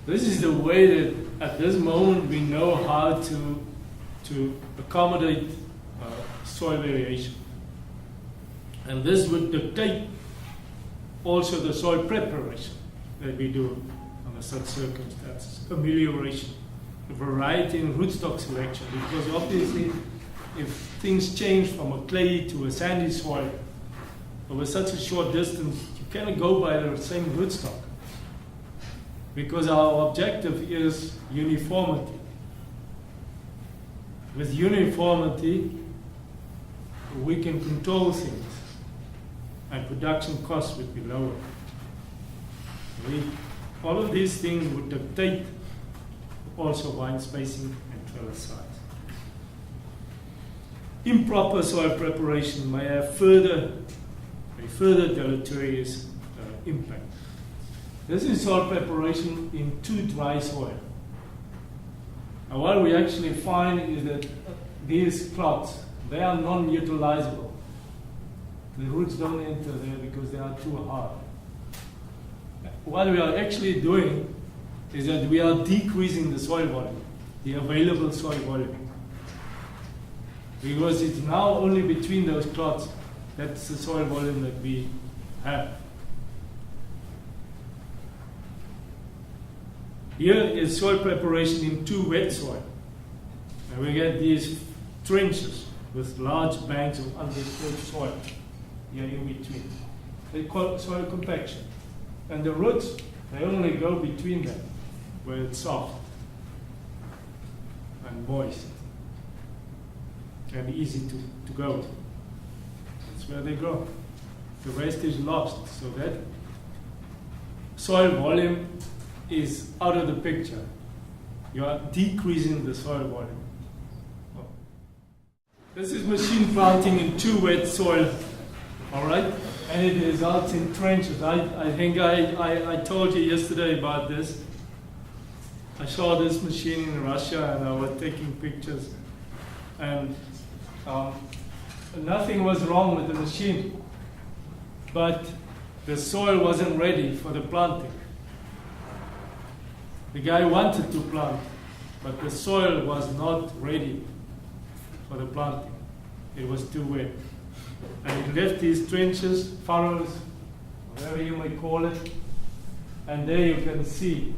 This is the way that at this moment we know how to accommodate soil variation. And this would dictate also the soil preparation that we do under such circumstances, amelioration, variety in rootstock selection, because obviously if things change from a clay to a sandy soil over such a short distance, you cannot go by the same rootstock, because our objective is uniformity. With uniformity, we can control things and production costs would be lower. All of these things would dictate also vine spacing and trellis size. Improper soil preparation may have a further deleterious impact. This is soil preparation in too dry soil. And what we actually find is that these plots, they are non-utilizable. The roots don't enter there because they are too hard. What we are actually doing is that we are decreasing the soil volume, the available soil volume. Because it's now only between those plots, that's the soil volume that we have. Here is soil preparation in too wet soil. And we get these trenches with large banks of undisturbed soil here in between. They call it soil compaction. And the roots, they only go between them, where it's soft and moist and easy to go. That's where they grow. The rest is lost. So that soil volume is out of the picture. You are decreasing the soil volume. This is machine planting in too wet soil, all right? And it results in trenches. I think I told you yesterday about this. I saw this machine in Russia and I was taking pictures. And nothing was wrong with the machine. But the soil wasn't ready for the planting. The guy wanted to plant, but the soil was not ready for the planting. It was too wet. And he left these trenches, furrows, whatever you may call it, and there you can see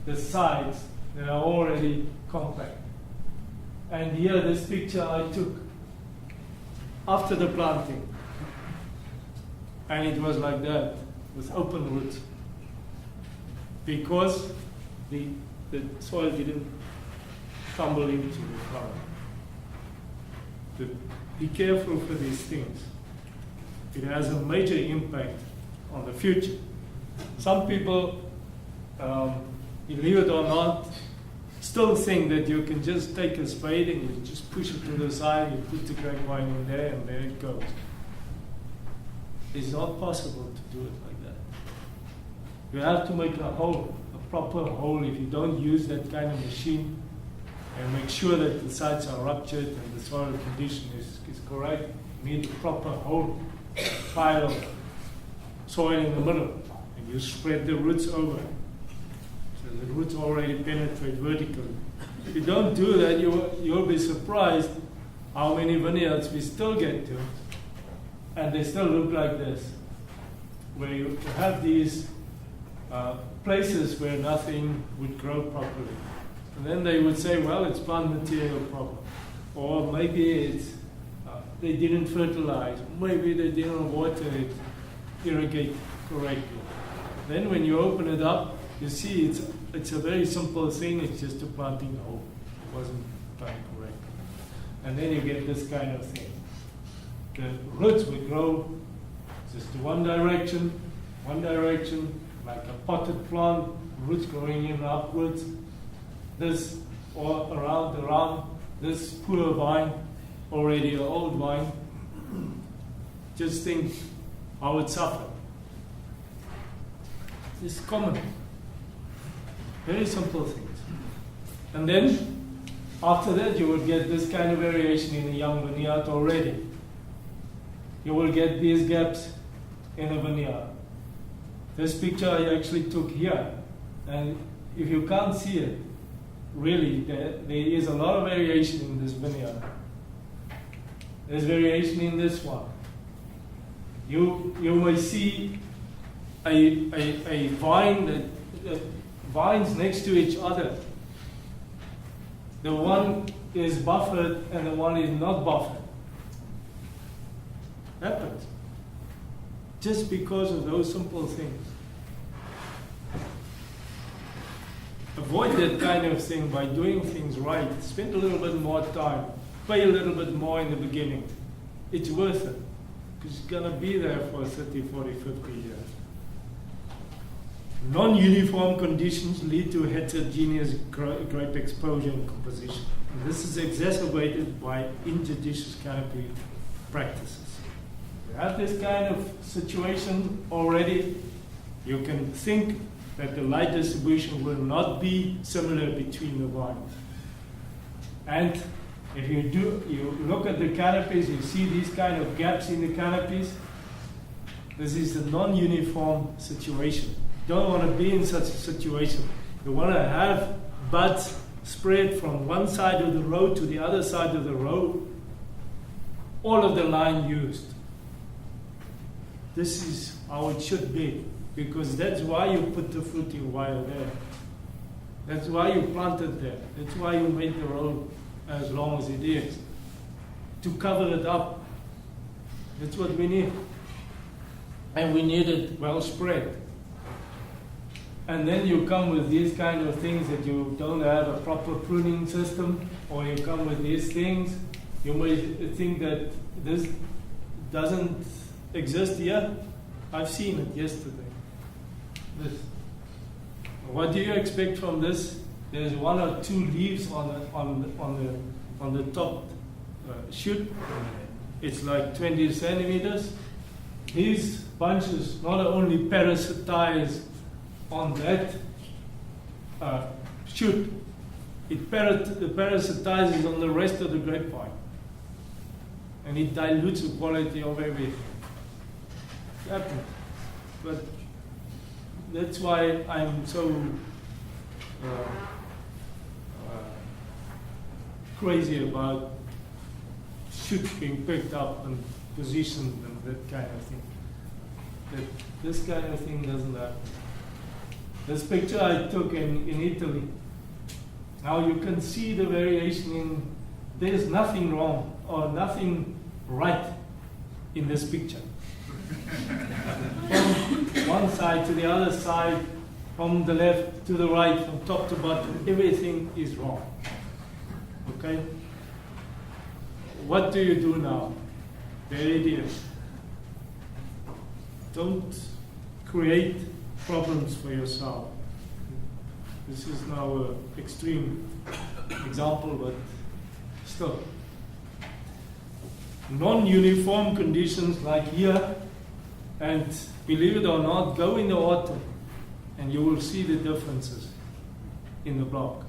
the sides that are already compact. And here, this picture I took after the planting, and it was like that, with open roots, because the soil didn't tumble into the furrow. Be careful for these things. It has a major impact on the future. Some people, believe it or not, still think that you can just take a spade and you just push it to the side, you put the grapevine in there, and there it goes. It's not possible to do it like that. You have to make a hole, a proper hole. If you don't use that kind of machine, and make sure that the sides are ruptured and the soil condition is correct. You need a proper whole pile of soil in the middle, and you spread the roots over. So the roots already penetrate vertically. If you don't do that, you'll be surprised how many vineyards we still get to, and they still look like this, where you have these places where nothing would grow properly. And then they would say, well, it's plant material problem. Or maybe it's they didn't fertilize. Maybe they didn't water it, irrigate correctly. Then when you open it up, you see it's a very simple thing. It's just a planting hole. It wasn't done correctly. And then you get this kind of thing. The roots would grow Just one direction, like a potted plant, roots growing in upwards. This, or around, this poor vine, already an old vine. Just think how it suffered. It's common. Very simple things. And then, after that, you will get this kind of variation in a young vineyard already. You will get these gaps in a vineyard. This picture I actually took here. And if you can't see it, really, there is a lot of variation in this vineyard. There's variation in this one. You may see a vine that vines next to each other. The one is buffered and the one is not buffered. Happens. Just because of those simple things. Avoid that kind of thing by doing things right. Spend a little bit more time. Pay a little bit more in the beginning. It's worth it. Because it's going to be there for 30, 40, 50 years. Non-uniform conditions lead to heterogeneous grape exposure and composition. And this is exacerbated by injudicious canopy practices. You have this kind of situation already, you can think that the light distribution will not be similar between the vines. And if you look at the canopies, you see these kind of gaps in the canopies. This is a non-uniform situation. You don't want to be in such a situation. You want to have buds spread from one side of the row to the other side of the row, all of the line used. This is how it should be, because that's why you put the fruiting wire there. That's why you planted there. That's why you made the row as long as it is, to cover it up. That's what we need. And we need it well spread. And then you come with these kind of things that you don't have a proper pruning system, or you come with these things. You may think that this doesn't exist here. I've seen it yesterday. This. What do you expect from this? There's one or two leaves on the top shoot. It's like 20 centimeters. These bunches not only parasitize on that shoot, it parasitizes on the rest of the grapevine, and it dilutes the quality of everything. But that's why I'm so crazy about shoots being picked up and positioned and that kind of thing. That this kind of thing doesn't happen. This picture I took in Italy. Now you can see the variation in, there's nothing wrong or nothing right in this picture. From one side to the other side, from the left to the right, from top to bottom, everything is wrong. Okay? What do you do now? There it is. Don't create problems for yourself. This is now an extreme example, but still. Non-uniform conditions like here, and believe it or not, go in the autumn and you will see the differences in the block.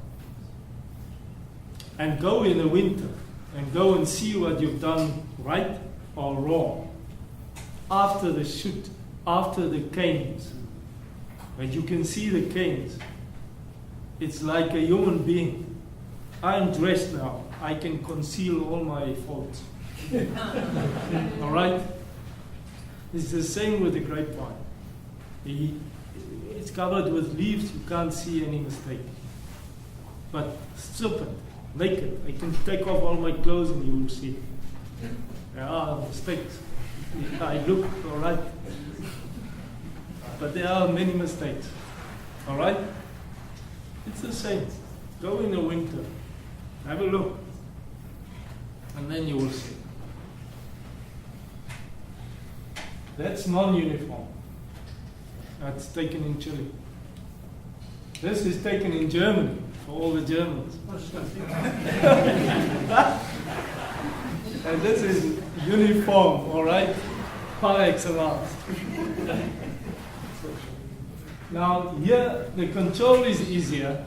And go in the winter and go and see what you've done right or wrong after the shoot, after the canes. And you can see the canes. It's like a human being. I'm dressed now. I can conceal all my faults. All right? It's the same with the grapevine. It's covered with leaves. You can't see any mistake. But strip it, naked. I can take off all my clothes and you will see. There are mistakes. I look all right. But there are many mistakes. All right? It's the same. Go in the winter. Have a look. And then you will see. That's non-uniform. That's taken in Chile. This is taken in Germany for all the Germans. And this is uniform, all right, par excellence. Now here the control is easier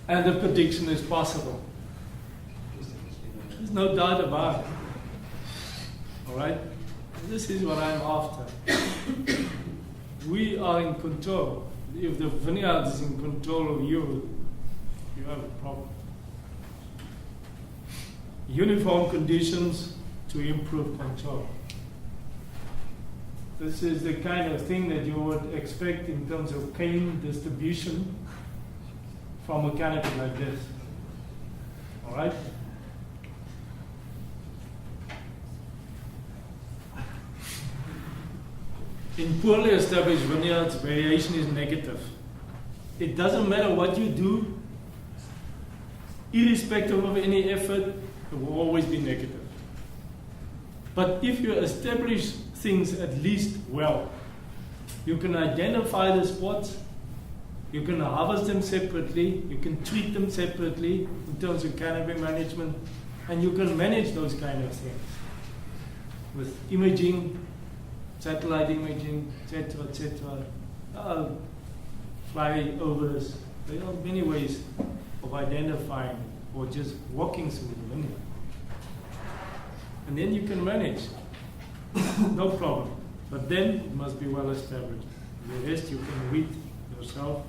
and the prediction is possible. There's no doubt about it. All right? This is what I'm after. We are in control. If the vineyard is in control of you, you have a problem. Uniform conditions to improve control. This is the kind of thing that you would expect in terms of cane distribution from a canopy like this. All right? In poorly established vineyards, variation is negative. It doesn't matter what you do, irrespective of any effort, it will always be negative. But if you establish things at least well, you can identify the spots, you can harvest them separately, you can treat them separately in terms of canopy management, and you can manage those kind of things with imaging, satellite imaging, etc., flyovers. There are many ways of identifying or just walking through the vineyard. And then you can manage. No problem. But then it must be well established. The rest you can read yourself.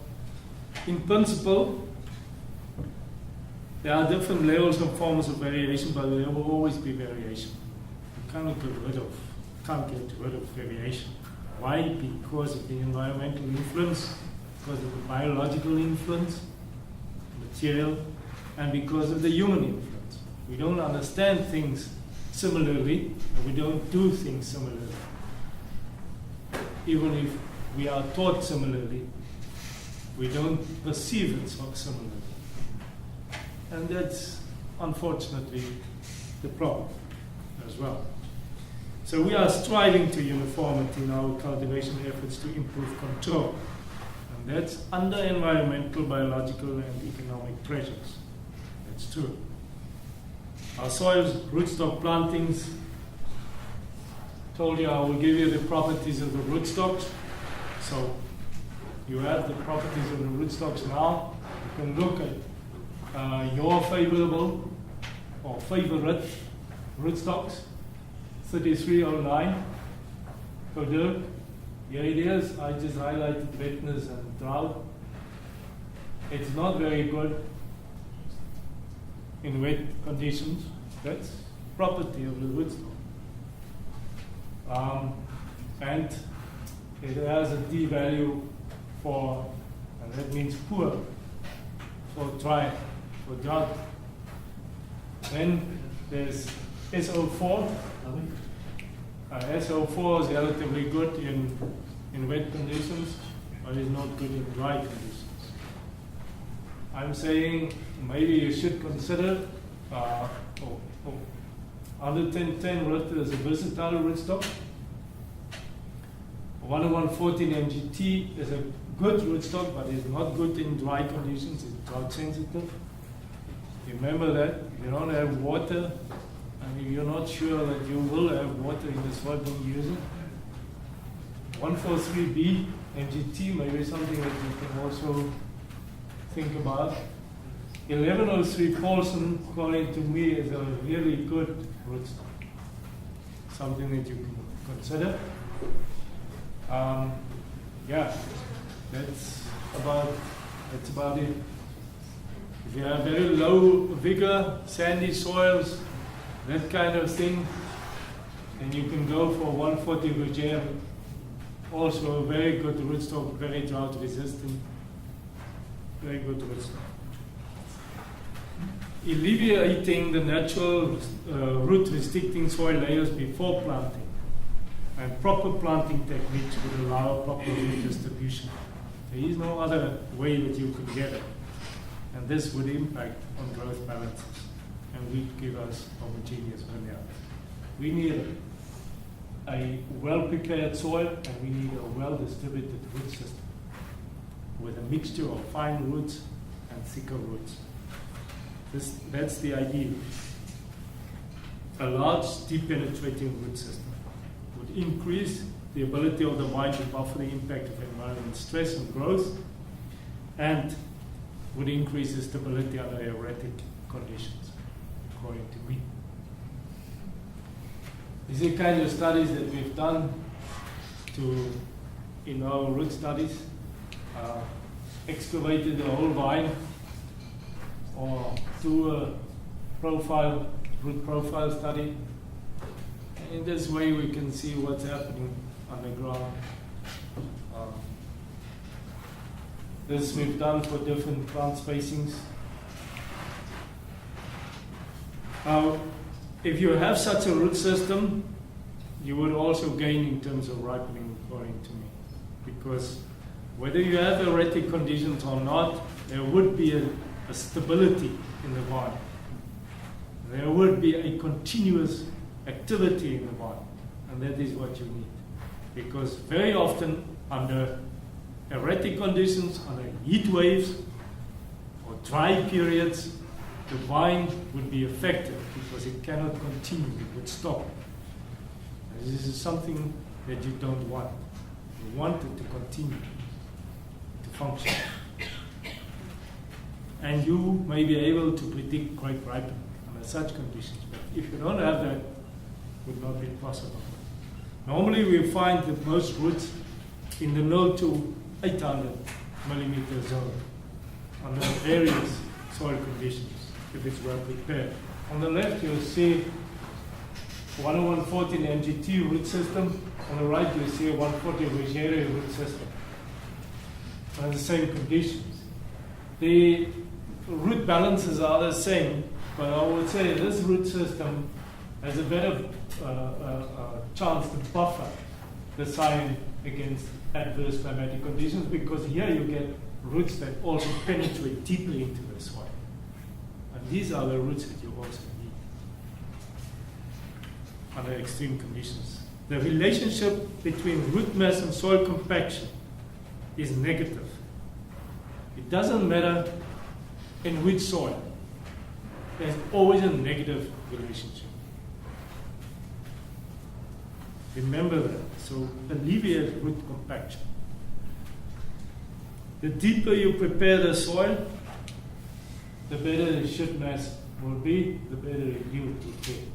In principle, there are different levels and forms of variation, but there will always be variation. You can't get rid of variation. Why? Because of the environmental influence, because of the biological influence, material, and because of the human influence. We don't understand things similarly, and we don't do things similarly. Even if we are taught similarly, we don't perceive it so similarly. And that's unfortunately the problem as well. So we are striving to uniformity in our cultivation efforts to improve control. And that's under environmental, biological, and economic pressures. That's true. Our soils, rootstock plantings, told you I will give you the properties of the rootstocks. So you have the properties of the rootstocks now. You can look at your favorable or favorite rootstocks. 3309, Kobus. Here it is. I just highlighted wetness and drought. It's not very good in wet conditions. That's property of the rootstock. And it has a D value for, and that means poor, for dry, for drought. Then there's SO4. SO4 is relatively good in wet conditions, but is not good in dry conditions. I'm saying maybe you should consider 110 Richter is a versatile rootstock. 114 MGT is a good rootstock, but is not good in dry conditions. It's drought sensitive. Remember that if you don't have water, and if you're not sure that you will have water in the soil when you use it. 143B MGT may be something that you can also think about. 1103 Paulson, according to me, is a really good rootstock. Something that you can consider. Yeah, that's about it. If you have very low vigor, sandy soils, that kind of thing, then you can go for 140 Roger, also a very good rootstock, very drought resistant, very good rootstock. Alleviating the natural root restricting soil layers before planting and proper planting techniques would allow proper root distribution. There is no other way that you could get it, and this would impact on growth balances and would give us homogeneous vineyards. We need it. a well-prepared soil, and we need a well-distributed root system with a mixture of fine roots and thicker roots. That's the idea. A large, deep penetrating root system would increase the ability of the vine to buffer the impact of environmental stress and growth, and would increase the stability under erratic conditions, according to me. These are the kind of studies that we've done in our root studies. Excavated the whole vine or do a root profile study. And in this way we can see what's happening underground. This we've done for different plant spacings. If you have such a root system, you would also gain in terms of ripening, according to me. Because whether you have erratic conditions or not, there would be a stability in the vine. There would be a continuous activity in the vine. And that is what you need. Because very often, under erratic conditions, under heat waves or dry periods, the vine would be affected because it cannot continue, it would stop. And this is something that you don't want. You want it to continue to function. And you may be able to predict grape ripening under such conditions. But if you don't have that, it would not be possible. Normally we find that most roots in the 0 to 800 millimeter zone under various soil conditions, if it's well prepared. On the left you'll see 114 MGT root system. On the right you'll see a 140 Ruggieri root system. And the same conditions. The root balances are the same, but I would say this root system has a better chance to buffer the sign against adverse climatic conditions, because here you get roots that also penetrate deeply into the soil. And these are the roots that you also need under extreme conditions. The relationship between root mass and soil compaction is negative. It doesn't matter in which soil. There's always a negative relationship. Remember that. So alleviate root compaction. The deeper you prepare the soil, the better the shoot mass will be, the better the yield will be.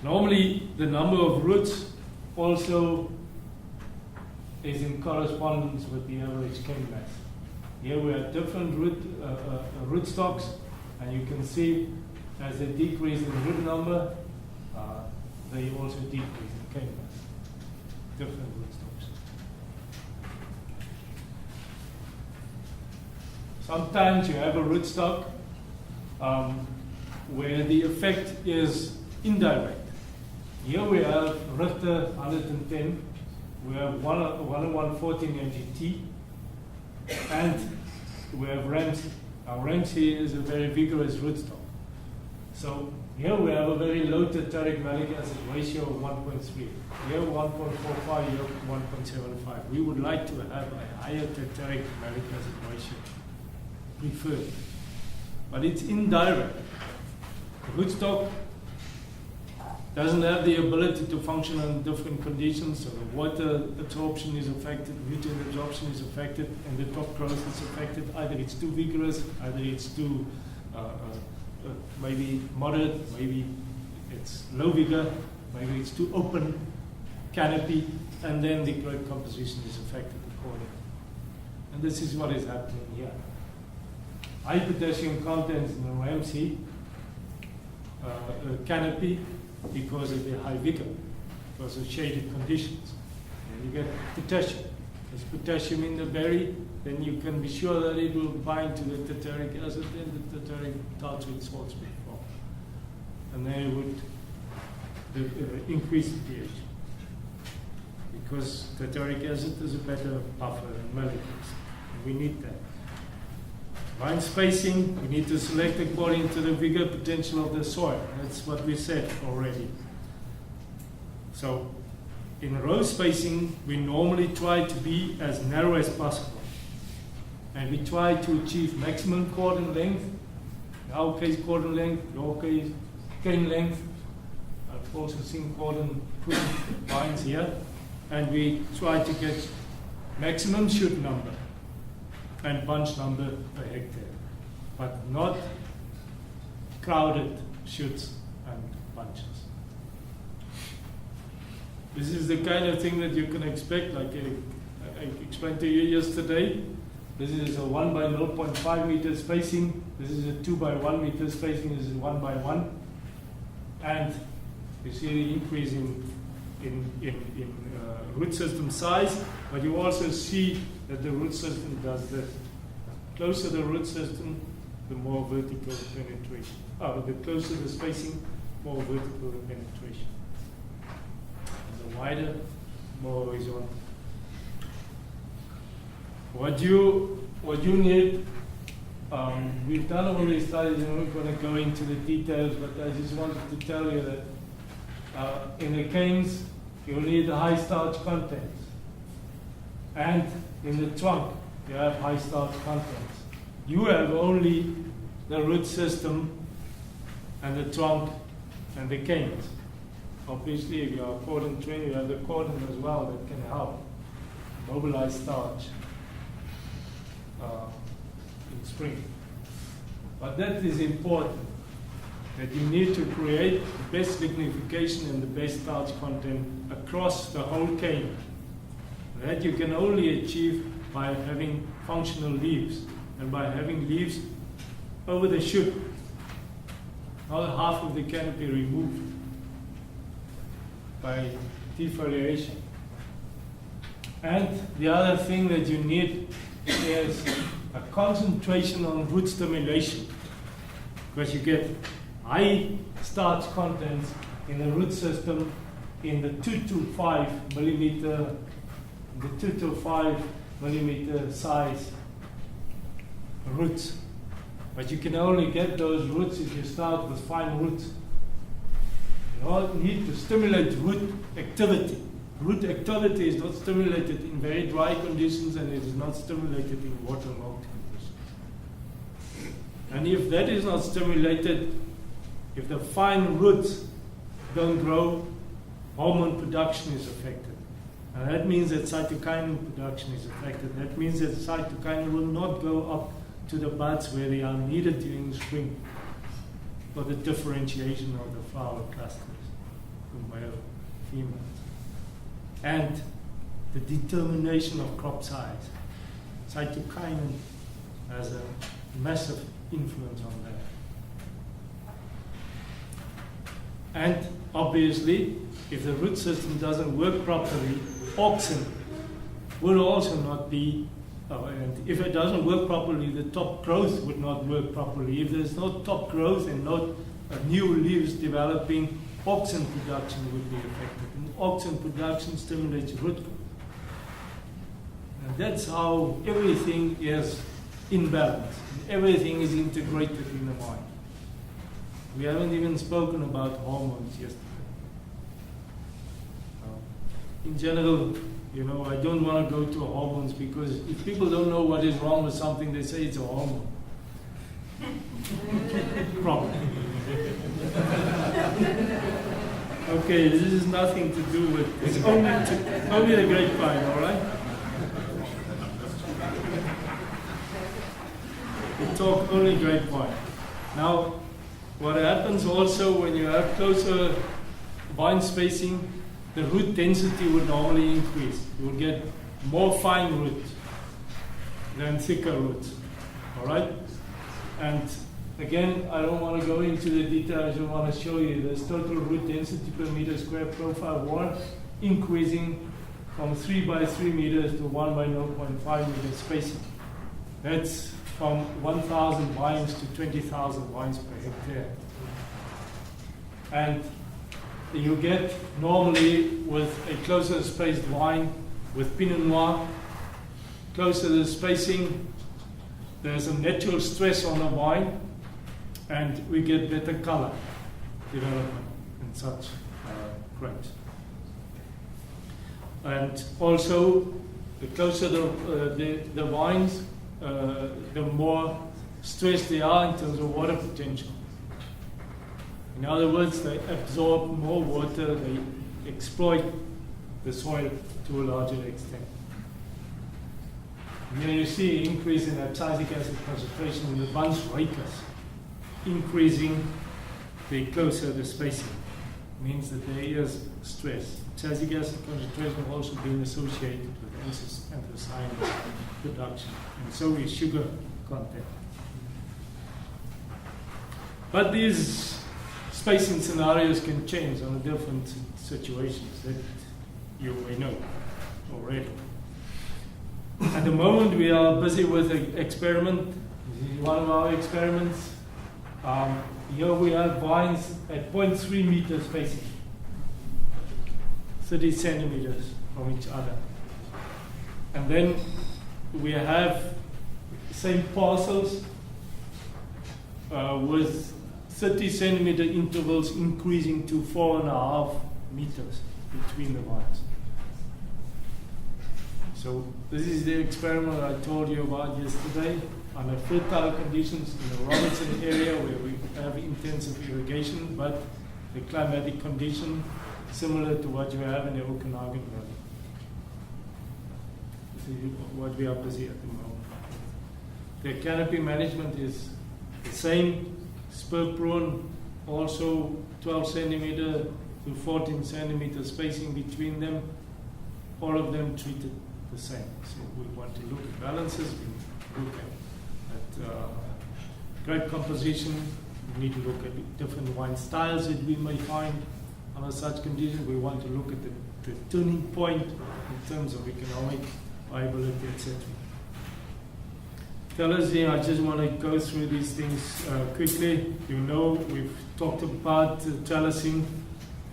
Normally, the number of roots also is in correspondence with the average cane mass. Here we have different rootstocks, and you can see as they decrease in root number, they also decrease in cane mass. Different rootstocks. Sometimes you have a rootstock where the effect is indirect. Here we have Richter 110, we have 114 MGT, and we have Ramsey. Now Ramsey is a very vigorous rootstock. So here we have a very low tartaric malic acid ratio of 1.3. Here 1.45, here 1.75. We would like to have a higher tartaric malic acid ratio preferred. But it's indirect. The rootstock doesn't have the ability to function in different conditions, so the water absorption is affected, nutrient absorption is affected, and the top growth is affected. Either it's too vigorous, either it's too maybe moderate, maybe it's low vigor, maybe it's too open canopy, and then the grape composition is affected accordingly. And this is what is happening here. High potassium contents in the Ramsey canopy because of the high vigor, because of shaded conditions. And you get potassium. There's potassium in the berry, then you can be sure that it will bind to the tartaric acid and the tartaric tartrate salts will form. And then it would increase the pH. Because tartaric acid is a better buffer than malic acid. And we need that. Vine spacing, we need to select according to the vigor potential of the soil. That's what we said already. So in row spacing, we normally try to be as narrow as possible. And we try to achieve maximum cordon length. In our case, cordon length, your case, cane length. I've also seen cordon vines here. And we try to get maximum shoot number and bunch number per hectare, but not crowded shoots and bunches. This is the kind of thing that you can expect, like I explained to you yesterday. This is a 1 by 0.5 meter spacing. This is a 2 by 1 meter spacing. This is 1 by 1. And you see the increase in root system size, but you also see that the root system does this. The closer the root system, the more vertical penetration. The closer the spacing, more vertical the penetration. And the wider, more horizontal. What you need, we've done all these studies and we're going to go into the details, but I just wanted to tell you that in the canes, you'll need the high starch contents. And in the trunk, you have high starch contents. You have only the root system and the trunk and the canes. Obviously, if you are cordon trained, you have the cordon as well that can help mobilize starch in spring. But that is important, that you need to create the best lignification and the best starch content across the whole cane. That you can only achieve by having functional leaves and by having leaves over the shoot, not half of the canopy removed by defoliation. And the other thing that you need is a concentration on root stimulation, because you get high starch contents in the root system in the 2 to 5 millimeter, size roots. But you can only get those roots if you start with fine roots. You need to stimulate root activity. Root activity is not stimulated in very dry conditions, and it is not stimulated in waterlogged conditions. And if that is not stimulated, if the fine roots don't grow, hormone production is affected. And that means that cytokinin production is affected. That means that cytokinin will not go up to the buds where they are needed during spring for the differentiation of the flower clusters from male, female. And the determination of crop size. Cytokinin has a massive influence on that. And obviously, if the root system doesn't work properly, auxin will also not be, and if it doesn't work properly, the top growth would not work properly. If there's no top growth and no new leaves developing, auxin production would be affected. And auxin production stimulates root growth. And that's how everything is in balance. Everything is integrated in the mind. We haven't even spoken about hormones yesterday. In general, I don't want to go to hormones, because if people don't know what is wrong with something, they say it's a hormone problem. Okay, this is nothing to do with, it's only the grapevine, all right? We talk only grapevine. Now, what happens also when you have closer vine spacing, the root density would normally increase. You will get more fine roots than thicker roots. All right? And again, I don't want to go into the details. I want to show you this total root density per meter square profile wall increasing from 3 by 3 meters to 1 by 0.5 meter spacing. That's from 1,000 vines to 20,000 vines per hectare. And you get normally with a closer spaced vine with Pinot Noir, closer the spacing, there's a natural stress on the vine, and we get better color development in such grapes. And also, the closer the vines, the more stressed they are in terms of water potential. In other words, they absorb more water, they exploit the soil to a larger extent. And here you see increase in abscisic acid concentration in the bunch rakers, increasing the closer the spacing. Means that there is stress. Abscisic acid concentration has also been associated with anthocyanin production, and so is sugar content. But these spacing scenarios can change on different situations that you may know already. At the moment, we are busy with an experiment. This is one of our experiments. Here we have vines at 0.3 meter spacing, 30 centimeters from each other. And then we have the same parcels with 30 centimeter intervals increasing to 4.5 meters between the vines. So this is the experiment I told you about yesterday under fertile conditions in the Robinson area where we have intensive irrigation, but the climatic condition similar to what you have in the Okanagan Valley. This is what we are busy at the moment. The canopy management is the same, spur prune, also 12 centimeter to 14 centimeter spacing between them, all of them treated the same. So we want to look at balances, we look at grape composition, we need to look at different wine styles that we may find under such conditions. We want to look at the turning point in terms of economic viability, etc. Trellising, I just want to go through these things quickly. You know, we've talked about trellising.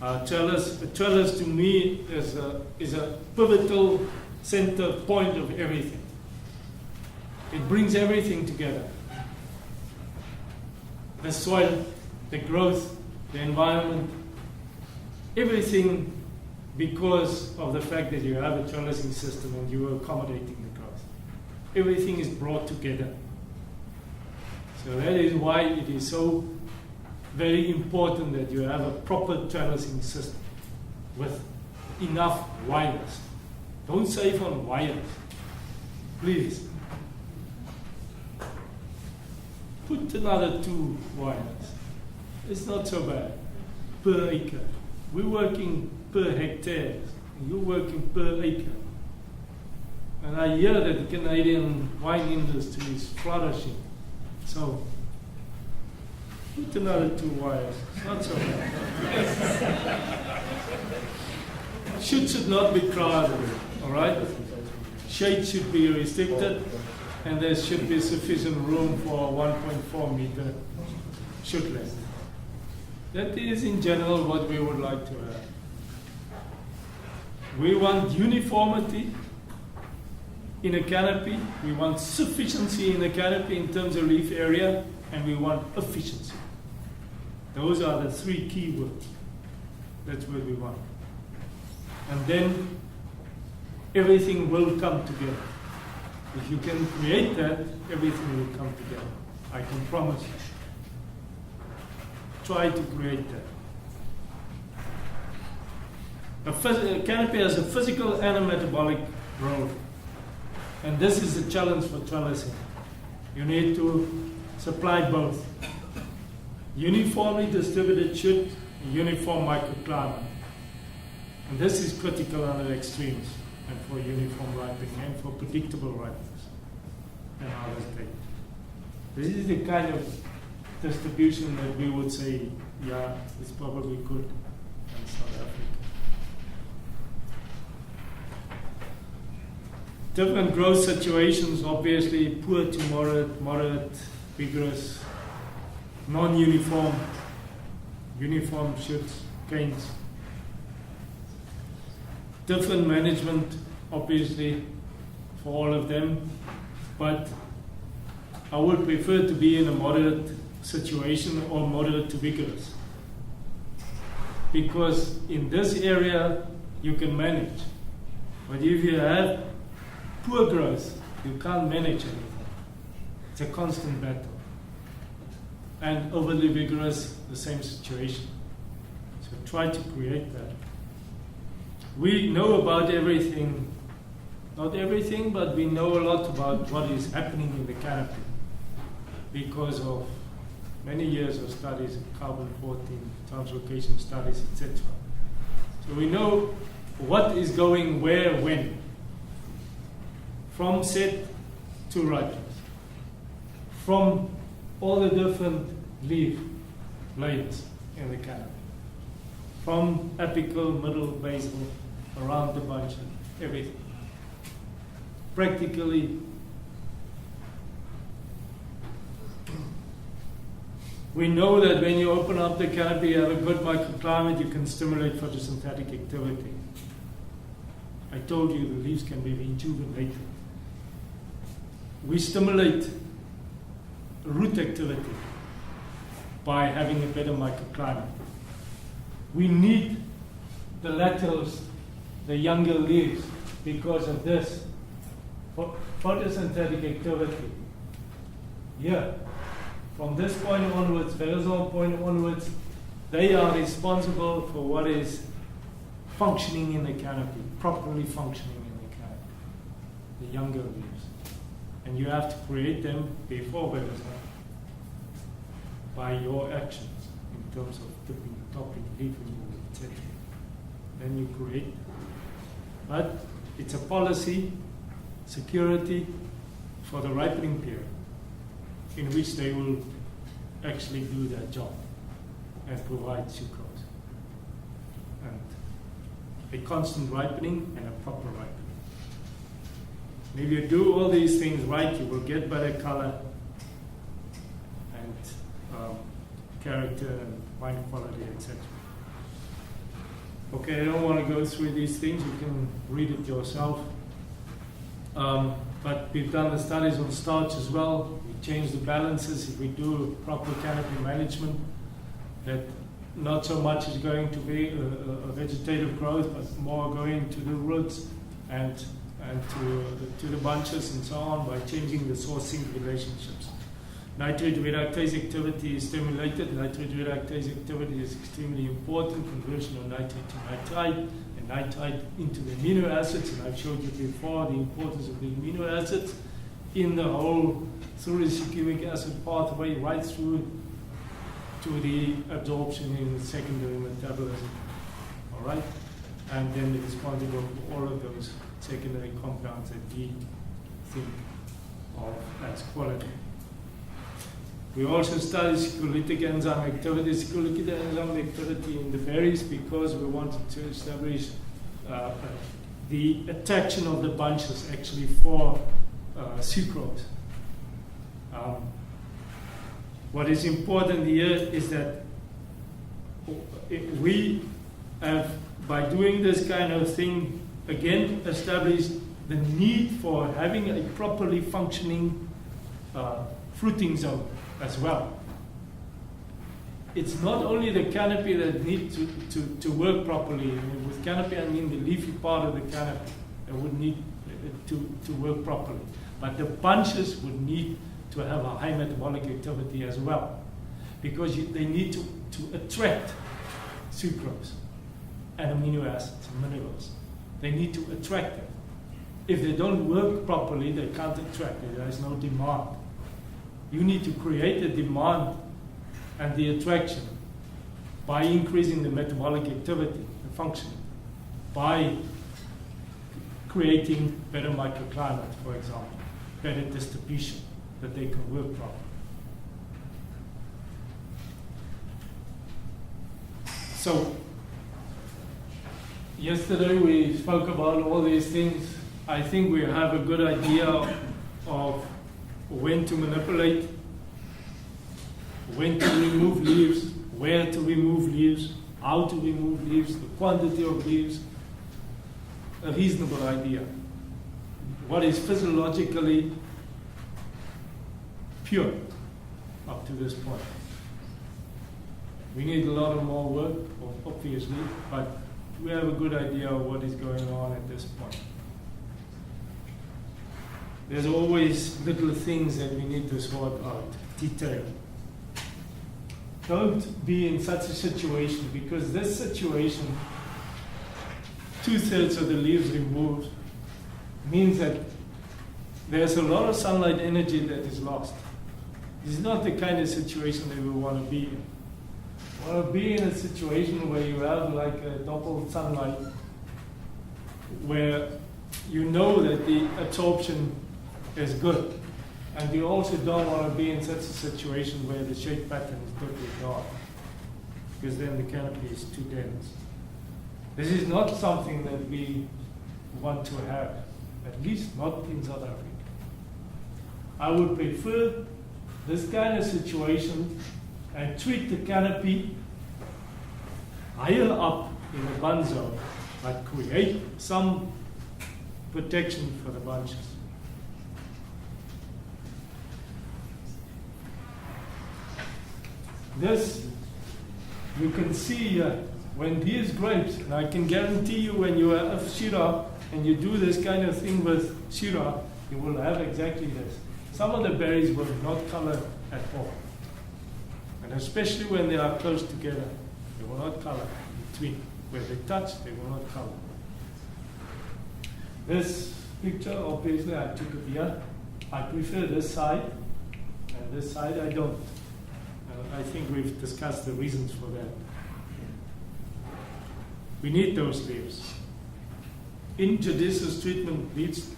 A trellis to me is a pivotal center point of everything. It brings everything together. The soil, the growth, the environment, everything, because of the fact that you have a trellising system and you are accommodating the growth. Everything is brought together. So that is why it is so very important that you have a proper trellising system with enough wires. Don't save on wires, please. Put another 2 wires. It's not so bad per acre. We're working per hectare. You're working per acre. And I hear that the Canadian wine industry is flourishing. So put another 2 wires. It's not so bad. Should not be crowded. All right? Shade should be restricted, and there should be sufficient room for 1.4 meter shoot length. That is, in general, what we would like to have. We want uniformity in a canopy, we want sufficiency in a canopy in terms of leaf area, and we want efficiency. Those are the 3 key words. That's what we want. And then everything will come together. If you can create that, everything will come together. I can promise you. Try to create that. A canopy has a physical and a metabolic role. And this is the challenge for trellising. You need to supply both. Uniformly distributed shoot, a uniform microclimate. And this is critical under extremes, and for uniform ripening, and for predictable ripeness and harvest date. This is the kind of distribution that we would say, yeah, it's probably good in South Africa. Different growth situations, obviously poor to moderate, vigorous, non-uniform, uniform shoots, canes. Different management, obviously, for all of them, but I would prefer to be in a moderate situation or moderate to vigorous. Because in this area, you can manage. But if you have poor growth, you can't manage anything. It's a constant battle. And overly vigorous, the same situation. So try to create that. We know about everything, not everything, but we know a lot about what is happening in the canopy because of many years of studies, carbon-14, translocation studies, etc. So we know what is going where, when, from set to ripeness, from all the different leaf layers in the canopy, from apical, middle, basal, around the bunch, everything. Practically, we know that when you open up the canopy, you have a good microclimate, you can stimulate photosynthetic activity. I told you the leaves can be rejuvenated. We stimulate root activity by having a better microclimate. We need the laterals, the younger leaves, because of this photosynthetic activity. Here, from this point onwards, horizontal point onwards, they are responsible for what is functioning in the canopy, properly functioning in the canopy, the younger leaves. And you have to create them before horizontal by your actions in terms of tipping, topping, leaf removal, etc. Then you create them. But it's a policy, security for the ripening period in which they will actually do their job and provide sucrose. And a constant ripening and a proper ripening. And if you do all these things right, you will get better color and character and wine quality, etc. Okay, I don't want to go through these things. You can read it yourself. But we've done the studies on starch as well. We change the balances if we do proper canopy management. That not so much is going to be a vegetative growth, but more going to the roots and to the bunches and so on by changing the sourcing relationships. Nitrate reductase activity is stimulated. Nitrate reductase activity is extremely important. Conversion of nitrate to nitrite and nitrite into the amino acids. And I've showed you before the importance of the amino acids in the whole through the CCOVI acid pathway right through to the absorption in the secondary metabolism. All right? And then it is responsible for all of those secondary compounds that we think of as quality. We also study cyclic enzyme activity, cyclic enzyme activity in the berries because we wanted to establish the attraction of the bunches actually for sucrose. What is important here is that we have, by doing this kind of thing, again established the need for having a properly functioning fruiting zone as well. It's not only the canopy that needs to work properly. And with canopy, I mean the leafy part of the canopy that would need to work properly. But the bunches would need to have a high metabolic activity as well, because they need to attract sucrose and amino acids and minerals. They need to attract them. If they don't work properly, they can't attract it. There is no demand. You need to create a demand and the attraction by increasing the metabolic activity and functioning, by creating better microclimate, for example, better distribution, that they can work properly. So, yesterday we spoke about all these things. I think we have a good idea of when to manipulate, when to remove leaves, where to remove leaves, how to remove leaves, the quantity of leaves, a reasonable idea. What is physiologically pure up to this point. We need a lot of more work, obviously, but we have a good idea of what is going on at this point. There's always little things that we need to sort out, detail. Don't be in such a situation, because this situation, 2/3 of the leaves removed, means that there's a lot of sunlight energy that is lost. This is not the kind of situation that we want to be in. We want to be in a situation where you have like a double sunlight, where you know that the absorption is good. And you also don't want to be in such a situation where the shade pattern is totally dark, because then the canopy is too dense. This is not something that we want to have, at least not in South Africa. I would prefer this kind of situation and treat the canopy higher up in the bun zone, but create some protection for the bunches. This, you can see when these grapes, and I can guarantee you when you have Shiraz and you do this kind of thing with Shiraz, you will have exactly this. Some of the berries will not color at all. And especially when they are close together, they will not color between. Where they touch, they will not color. This picture, obviously, I took it here. I prefer this side, and this side I don't. I think we've discussed the reasons for that. We need those leaves. Injudicious treatment leads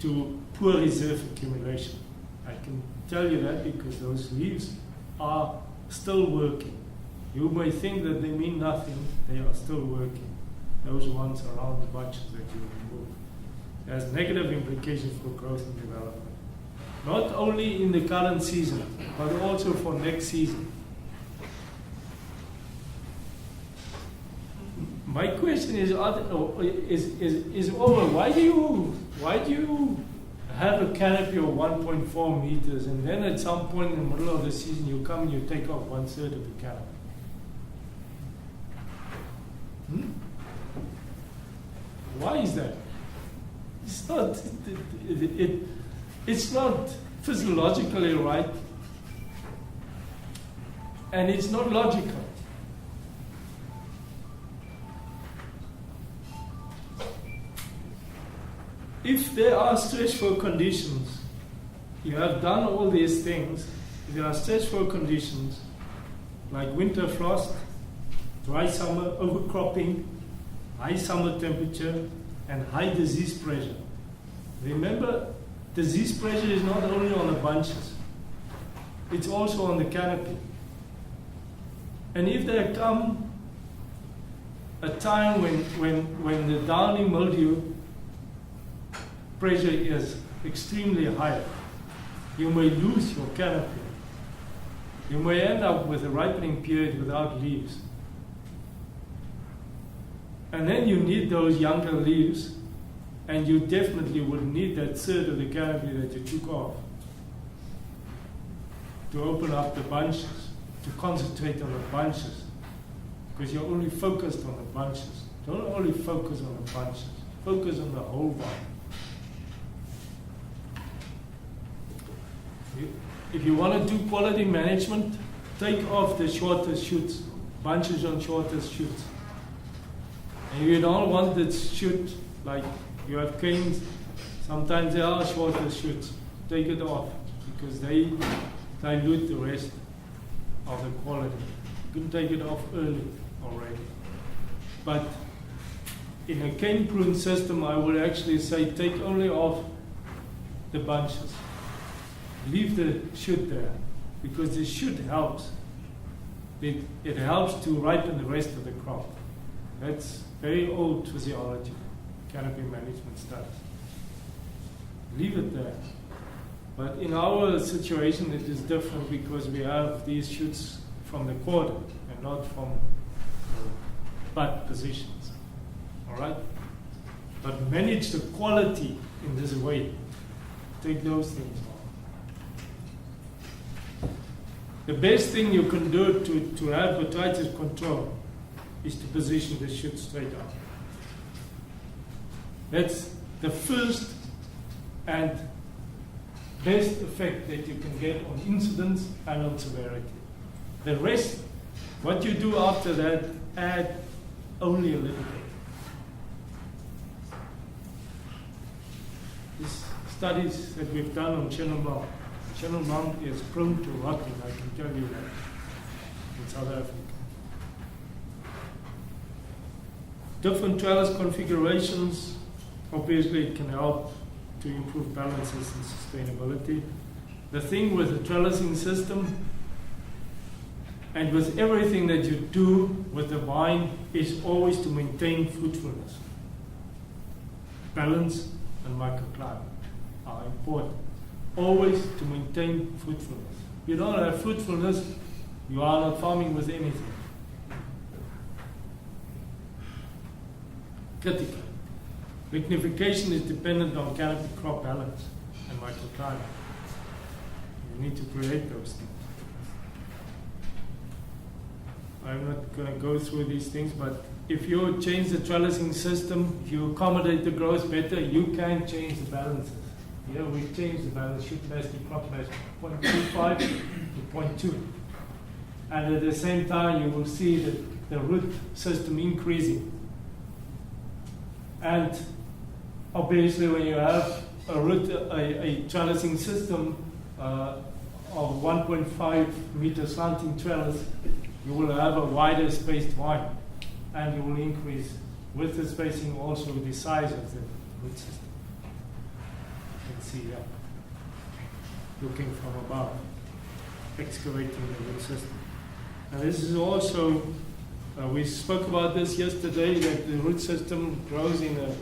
to poor reserve accumulation. I can tell you that because those leaves are still working. You may think that they mean nothing, they are still working. Those ones around the bunches that you remove. It has negative implications for growth and development. Not only in the current season, but also for next season. My question is over. Why do you have a canopy of 1.4 meters, and then at some point in the middle of the season you come and you take off 1/3 of the canopy? Why is that? It's not physiologically right, and it's not logical. If there are stressful conditions, you have done all these things, if there are stressful conditions like winter frost, dry summer overcropping, high summer temperature, and high disease pressure. Remember, disease pressure is not only on the bunches, it's also on the canopy. And if there come a time when the downy mildew pressure is extremely high, you may lose your canopy. You may end up with a ripening period without leaves. And then you need those younger leaves, and you definitely would need that 1/3 of the canopy that you took off to open up the bunches, to concentrate on the bunches, because you're only focused on the bunches. Don't only focus on the bunches, focus on the whole vine. If you want to do quality management, take off the shorter shoots, bunches on shorter shoots. And you don't want the shoot, like you have canes, sometimes there are shorter shoots. Take it off, because they dilute the rest of the quality. You can take it off early already. But in a cane prune system, I would actually say take only off the bunches. Leave the shoot there, because the shoot helps. It helps to ripen the rest of the crop. That's very old physiology, canopy management studies. Leave it there. But in our situation, it is different because we have these shoots from the quarter and not from bud positions. All right? But manage the quality in this way. Take those things off. The best thing you can do to have botrytis control is to position the shoot straight up. That's the first and best effect that you can get on incidence and on severity. The rest, what you do after that, add only a little bit. These studies that we've done on Chenin Blanc. Chenin Blanc is prone to rotting, I can tell you that, in South Africa. Different trellis configurations, obviously it can help to improve balances and sustainability. The thing with the trellising system and with everything that you do with the vine is always to maintain fruitfulness. Balance and microclimate are important. Always to maintain fruitfulness. If you don't have fruitfulness, you are not farming with anything. Critical. Lignification is dependent on canopy crop balance and microclimate. You need to create those things. I'm not going to go through these things, but if you change the trellising system, if you accommodate the growth better, you can change the balances. Here we've changed the balance, shoot mass to crop mass, 0.25 to 0.2. And at the same time, you will see that the root system increasing. And obviously, when you have a trellising system of 1.5 meter slanting trellis, you will have a wider spaced vine, and you will increase with the spacing also the size of the root system. You can see here, looking from above, excavating the root system. And this is also, we spoke about this yesterday, that the root system grows in a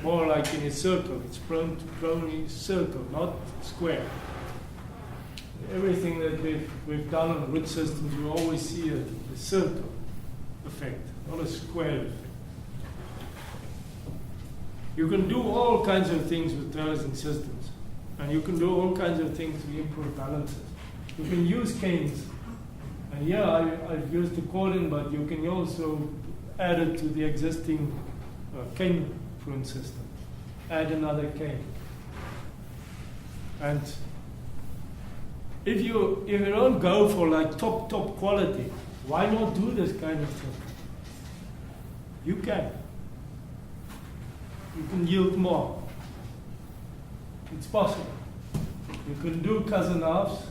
more like in a circle. It's prone to grow in a circle, not square. Everything that we've done on root systems, you always see a circle effect, not a square effect. You can do all kinds of things with trellising systems, and you can do all kinds of things to improve balances. You can use canes, and yeah, I've used the cordon, but you can also add it to the existing cane prune system. Add another cane. And if you don't go for like top quality, why not do this kind of thing? You can. You can yield more. It's possible. You can do cousin halves.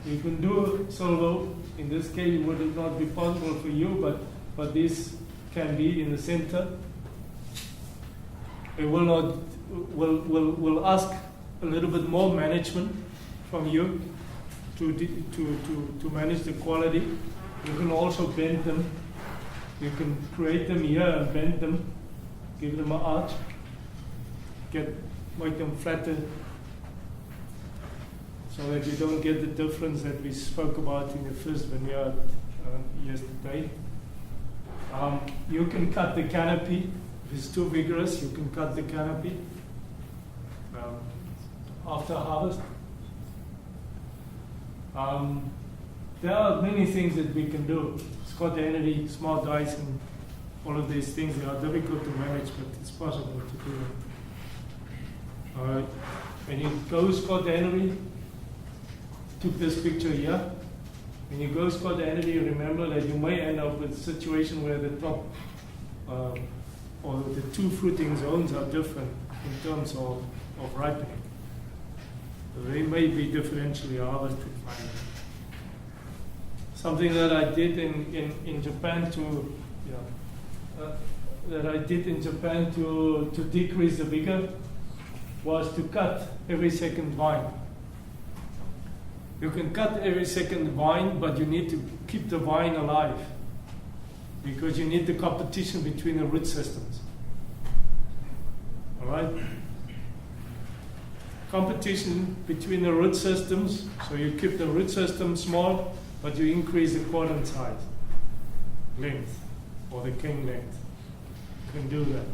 You can do solo. In this case, it would not be possible for you, but this can be in the center. It will ask a little bit more management from you to manage the quality. You can also bend them. You can create them here and bend them, give them an arch, make them flatter, so that you don't get the difference that we spoke about in the first vineyard yesterday. You can cut the canopy. If it's too vigorous, you can cut the canopy after harvest. There are many things that we can do. Scott Henry, smart dice, and all of these things, they are difficult to manage, but it's possible to do it. When you go Scott Henry, took this picture here. When you go Scott Henry, remember that you may end up with a situation where the top or the two fruiting zones are different in terms of ripening. So they may be differentially harvested finally. Something that I did in Japan to decrease the vigor was to cut every second vine. You can cut every second vine, but you need to keep the vine alive because you need the competition between the root systems. All right? Competition between the root systems, so you keep the root system small, but you increase the cordon size, length, or the cane length. You can do that.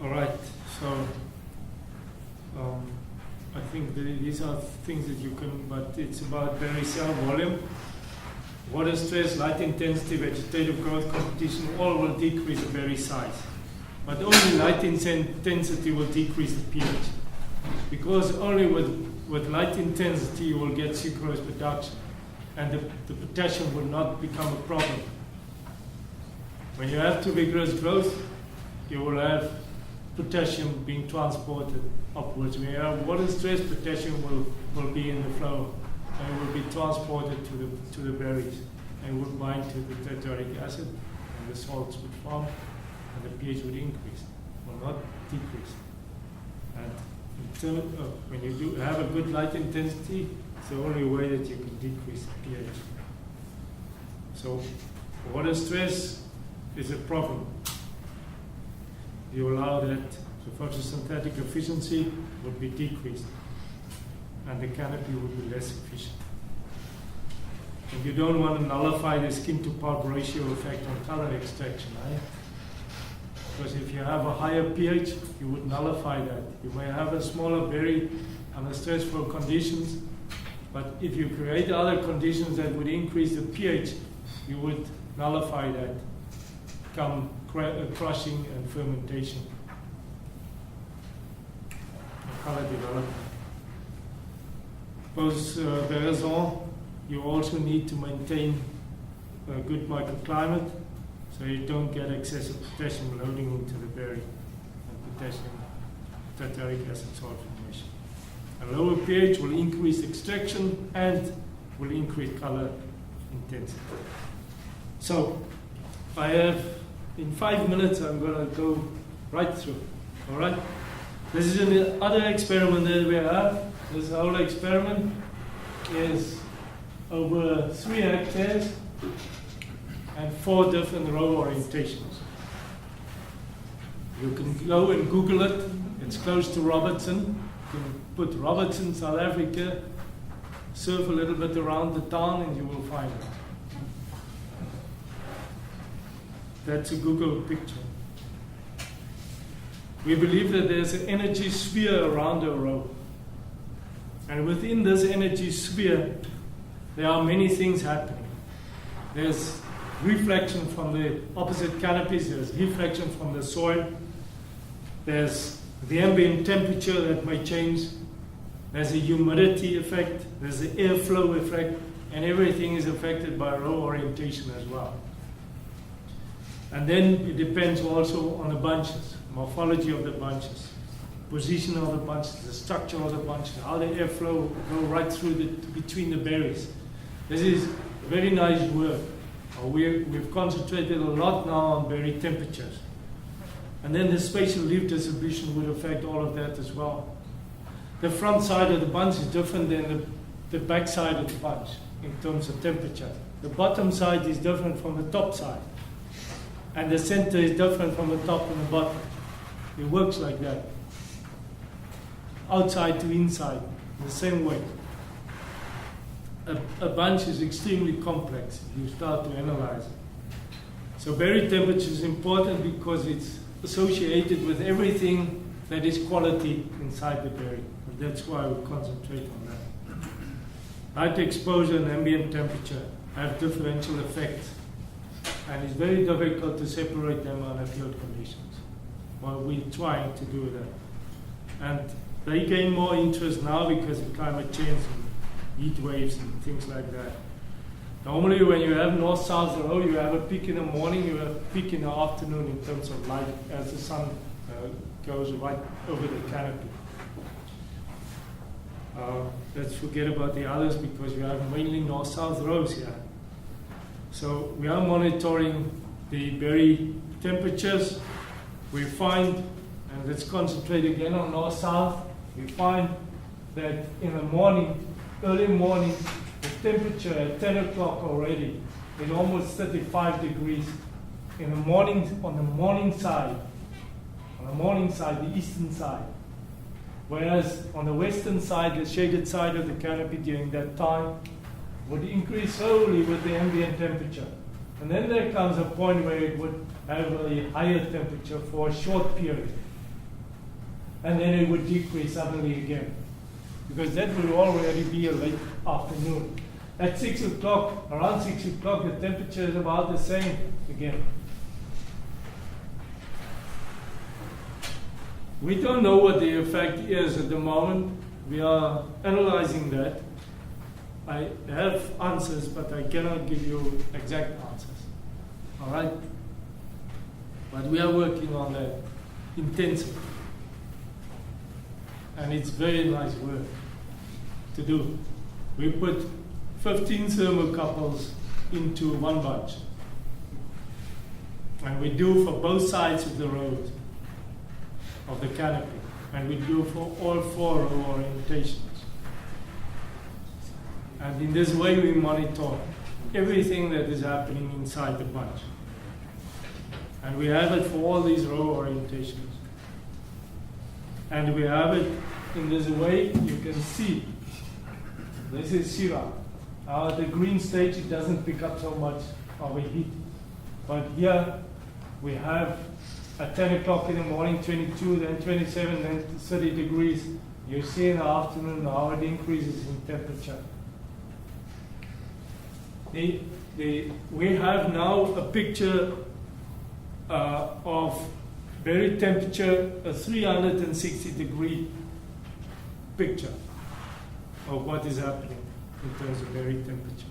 All right, so I think think these are things that you can, but it's about berry cell volume. Water stress, light intensity, vegetative growth, competition, all will decrease the berry size. But only light intensity will decrease the pH. Because only with light intensity you will get sucrose production. And the potassium will not become a problem. When you have too vigorous growth, you will have potassium being transported upwards. When you have water stress, potassium will be in the flow and will be transported to the berries and will bind to the tartaric acid, and the salts would form and the pH would increase, will not decrease. And when you do have a good light intensity, it's the only way that you can decrease the pH. So water stress is a problem. You allow that the photosynthetic efficiency would be decreased and the canopy would be less efficient. And you don't want to nullify the skin to pulp ratio effect on color extraction, right? Because if you have a higher pH, you would nullify that. You may have a smaller berry under stressful conditions, but if you create other conditions that would increase the pH, you would nullify that, come crushing and fermentation, and color development. Post veraison, you also need to maintain a good microclimate so you don't get excessive potassium loading into the berry and potassium tartaric acid salt formation. A lower pH will increase extraction and will increase color intensity. So I have, in 5 minutes, I'm going to go right through. All right? This is another experiment that we have. This whole experiment is over 3 hectares and 4 different row orientations. You can go and Google it. It's close to Robertson. You can put Robertson, South Africa, surf a little bit around the town and you will find it. That's a Google picture. We believe that there's an energy sphere around a row. And within this energy sphere, there are many things happening. There's reflection from the opposite canopies, there's reflection from the soil, there's the ambient temperature that may change, there's a humidity effect, there's the airflow effect, and everything is affected by row orientation as well. And then it depends also on the bunches, morphology of the bunches, position of the bunches, the structure of the bunches, how the airflow go right through between the berries. This is very nice work. We've concentrated a lot now on berry temperatures. And then the spatial leaf distribution would affect all of that as well. The front side of the bunch is different than the back side of the bunch in terms of temperature. The bottom side is different from the top side. And the center is different from the top and the bottom. It works like that. Outside to inside, the same way. A bunch is extremely complex if you start to analyze it. So berry temperature is important because it's associated with everything that is quality inside the berry. And that's why we concentrate on that. Light exposure and ambient temperature have differential effects. And it's very difficult to separate them under field conditions. Well, we're trying to do that. And they gain more interest now because of climate change and heat waves and things like that. Normally when you have north-south row, you have a peak in the morning, you have a peak in the afternoon in terms of light as the sun goes right over the canopy. Let's forget about the others because you have mainly north-south rows here. So we are monitoring the berry temperatures. We find, and let's concentrate again on north-south, we find that in the morning, early morning, the temperature at 10 o'clock already is almost 35 degrees in the morning, on the morning side, the eastern side. Whereas on the western side, the shaded side of the canopy during that time would increase slowly with the ambient temperature. And then there comes a point where it would have a higher temperature for a short period. And then it would decrease suddenly again. because that will already be a late afternoon. At 6 o'clock, around 6 o'clock, the temperature is about the same again. We don't know what the effect is at the moment. We are analyzing that. I have answers, but I cannot give you exact answers. All right? But we are working on that intensively. And it's very nice work to do. We put 15 thermocouples into one bunch. And we do for both sides of the road, of the canopy. And we do for all 4 row orientations. And in this way we monitor everything that is happening inside the bunch. And we have it for all these row orientations. And we have it in this way, you can see. This is Syrah. At the green stage, it doesn't pick up so much of a heat. But here we have at 10 o'clock in the morning, 22, then 27, then 30 degrees. You see in the afternoon how it increases in temperature. We have now a picture of berry temperature, a 360 degree picture of what is happening in terms of berry temperature.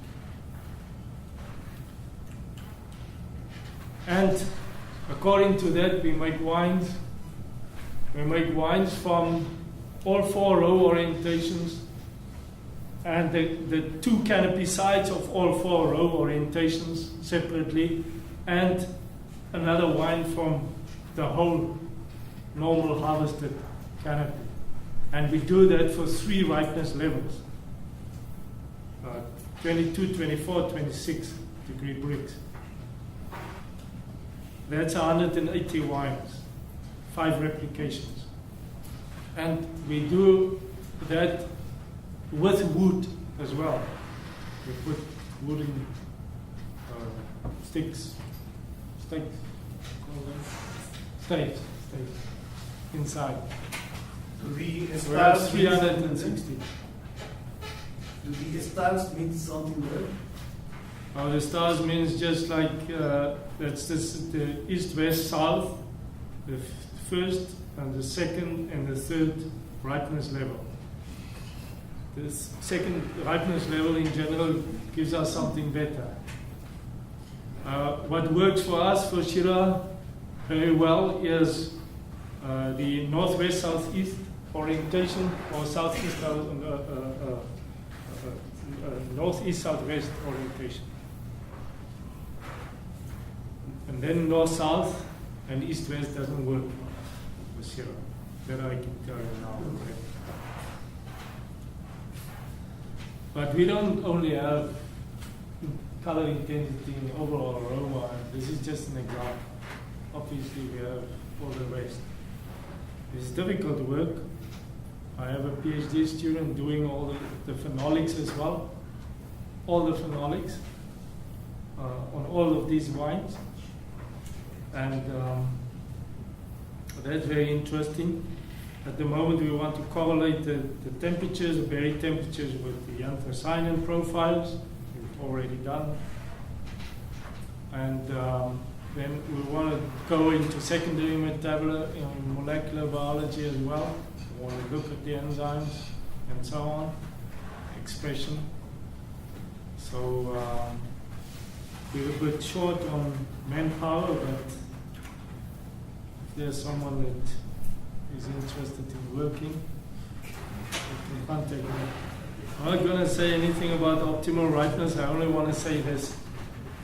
And according to that, we make wines. We make wines from all 4 row orientations and the 2 canopy sides of all 4 row orientations separately, and another wine from the whole normal harvested canopy. And we do that for 3 ripeness levels, 22, 24, 26 degree bricks. That's 180 wines, 5 replications. And we do that with wood as well. We put wooden stakes inside. The So we have stars 360. Do the stars mean something there? The stars means just like that's the east, west, south, the first and the second and the third ripeness level. The second ripeness level in general gives us something better. What works for us for Syrah very well is the northwest southeast orientation, or southeast northeast southwest orientation, and then north south and east west doesn't work for Syrah. That I can tell you now. Okay. But we don't only have color intensity in overall aroma. This is just an example. Obviously, we have all the rest. It's difficult work. I have a PhD student doing all the phenolics as well, all the phenolics on all of these wines. And that's very interesting. At the moment, we want to correlate the temperatures, the berry temperatures, with the anthocyanin profiles. We've already done. And then we want to go into secondary metabolism in molecular biology as well. We want to look at the enzymes and so on, expression. So we're a bit short on manpower, but if there's someone that is interested in working, you can contact me. I'm not going to say anything about optimal ripeness. I only want to say this.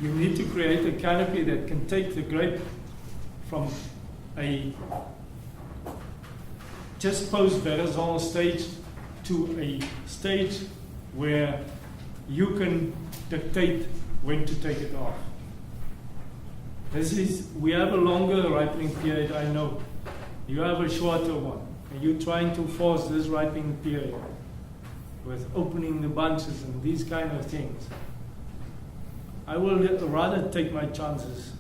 You need to create a canopy that can take the grape from a just post-veraison stage to a stage where you can dictate when to take it off. We have a longer ripening period, I know. You have a shorter one, and you're trying to force this ripening period with opening the bunches and these kind of things. I will rather take my chances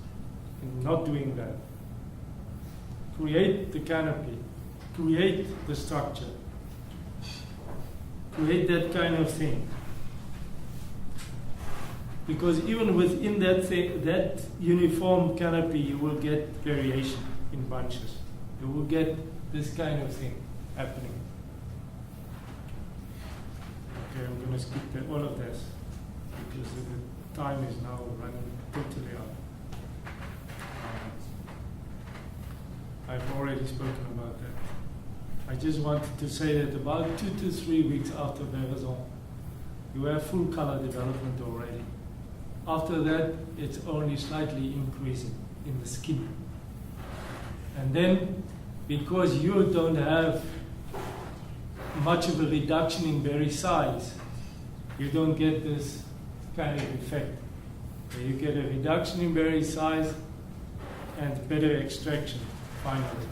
in not doing that. Create the canopy, create the structure, create that kind of thing. Because even within that uniform canopy, you will get variation in bunches. You will get this kind of thing happening. Okay, I'm going to skip all of this because the time is now running totally out. I've already spoken about that. I just wanted to say that about 2 to 3 weeks after veraison, you have full color development already. After that, it's only slightly increasing in the skin. And then, because you don't have much of a reduction in berry size, you don't get this kind of effect. You get a reduction in berry size and better extraction, finally.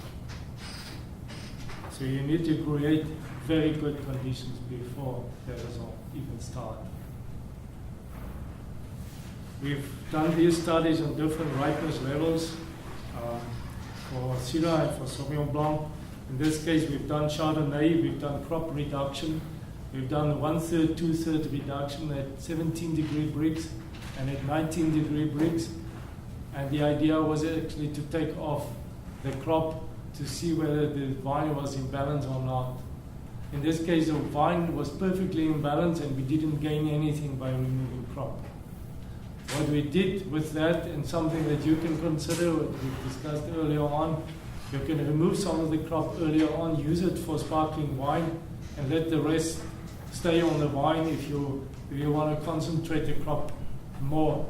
So you need to create very good conditions before veraison even start. We've done these studies on different ripeness levels for Syrah and for Sauvignon Blanc. In this case, we've done Chardonnay, we've done crop reduction. We've done 1/3, 2/3 reduction at 17-degree Brix and at 19-degree Brix. And the idea was actually to take off the crop to see whether the vine was in balance or not. In this case, the vine was perfectly in balance and we didn't gain anything by removing crop. What we did with that, and something that you can consider, what we discussed earlier on, you can remove some of the crop earlier on, use it for sparkling wine, and let the rest stay on the vine if you want to concentrate the crop more.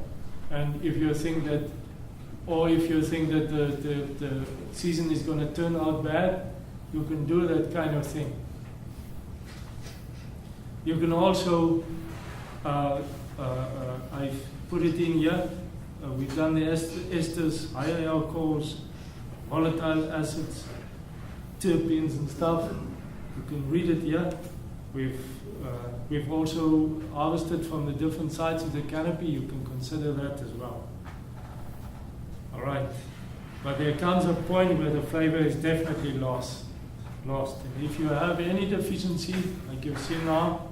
And if you think that, or if you think that the season is going to turn out bad, you can do that kind of thing. You can also, I've put it in here, we've done the esters, higher alcohols, volatile acids, terpenes and stuff. You can read it here. We've also harvested from the different sides of the canopy. You can consider that as well. All right. But there comes a point where the flavor is definitely lost. And if you have any deficiency, like you've seen now,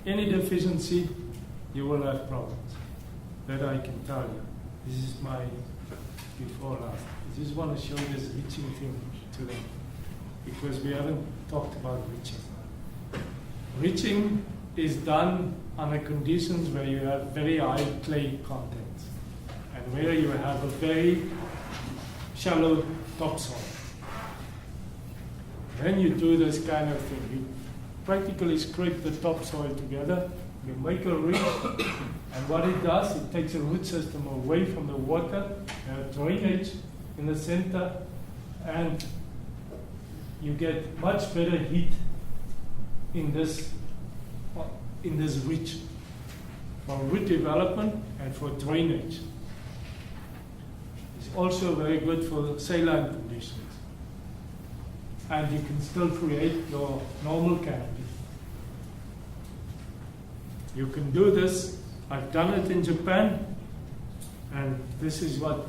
any deficiency, you will have problems. That I can tell you. This is my before last. I just want to show this reaching thing to them because we haven't talked about reaching. Reaching is done under conditions where you have very high clay contents and where you have a very shallow topsoil. Then you do this kind of thing. You practically scrape the topsoil together, you make a ridge, and what it does, it takes a root system away from the water, drainage in the center, and you get much better heat in this ridge for root development and for drainage. It's also very good for saline conditions. And you can still create your normal canopy. You can do this. I've done it in Japan, and this is what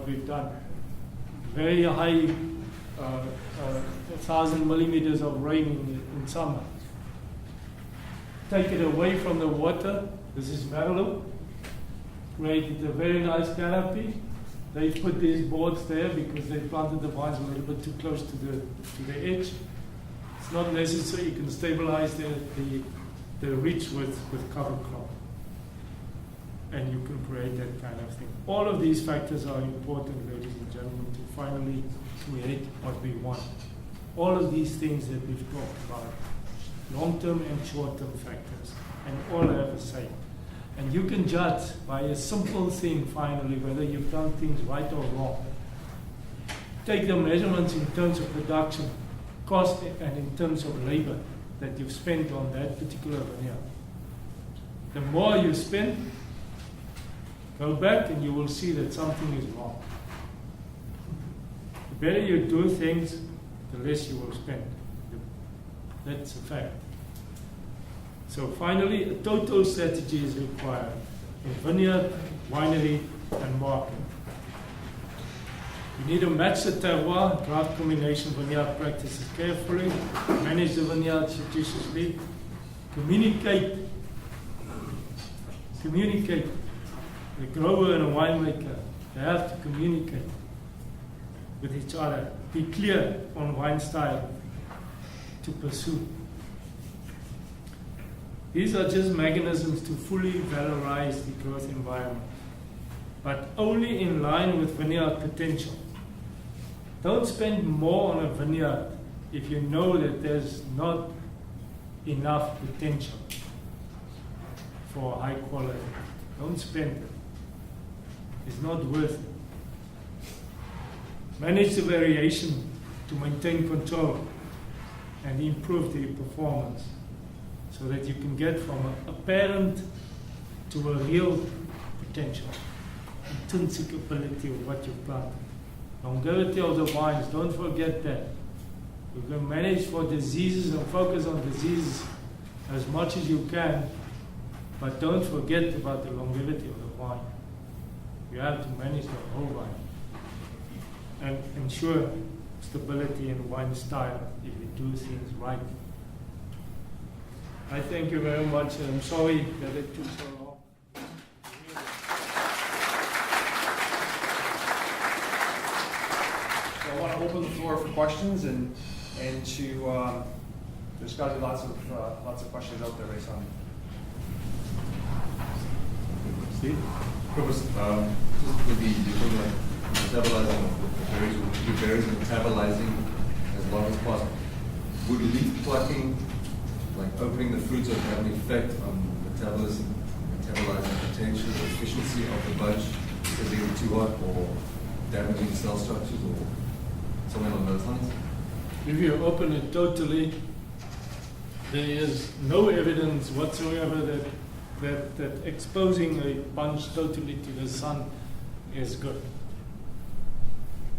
we've done. Very high, 1,000 millimeters of rain in summer. Take it away from the water. This is Merlot. Created a very nice canopy. They put these boards there because they planted the vines a little bit too close to the edge. It's not necessary. You can stabilize the ridge with cover crop. And you can create that kind of thing. All of these factors are important, ladies and gentlemen, to finally create what we want. All of these things that we've talked about, long-term and short-term factors, and all have a say. And you can judge by a simple thing, finally, whether you've done things right or wrong. Take the measurements in terms of production, cost, and in terms of labor that you've spent on that particular vineyard. The more you spend, go back and you will see that something is wrong. The better you do things, the less you will spend. That's a fact. So finally, a total strategy is required in vineyard, winery, and market. You need to match the terroir, craft combination vineyard practices carefully, manage the vineyard judiciously, Communicate. Communicate. The grower and a winemaker, they have to communicate with each other. Be clear on wine style to pursue. These are just mechanisms to fully valorize the growth environment, but only in line with vineyard potential. Don't spend more on a vineyard if you know that there's not enough potential for high quality. Don't spend it. It's not worth it. Manage the variation to maintain control and improve the performance so that you can get from an apparent to a real potential, intrinsic ability of what you've planted. Longevity of the wines, don't forget that. You can manage for diseases and focus on diseases as much as you can, but don't forget about the longevity of the wine. You have to manage the whole wine and ensure stability in wine style if you do things right. I thank you very much, and I'm sorry that it took so long. So I want to open the floor for questions and to there's got to be lots of questions out there based on. Steve? Kobus, just with the thing like metabolizing the berries, the berries metabolizing as long as possible. Would leaf plucking, like opening the fruits, have an effect on metabolism, metabolizing potential, the efficiency of the bunch, because they get too hot or damaging cell structures or something along those lines? If you open it totally, there is no evidence whatsoever that exposing a bunch totally to the sun is good.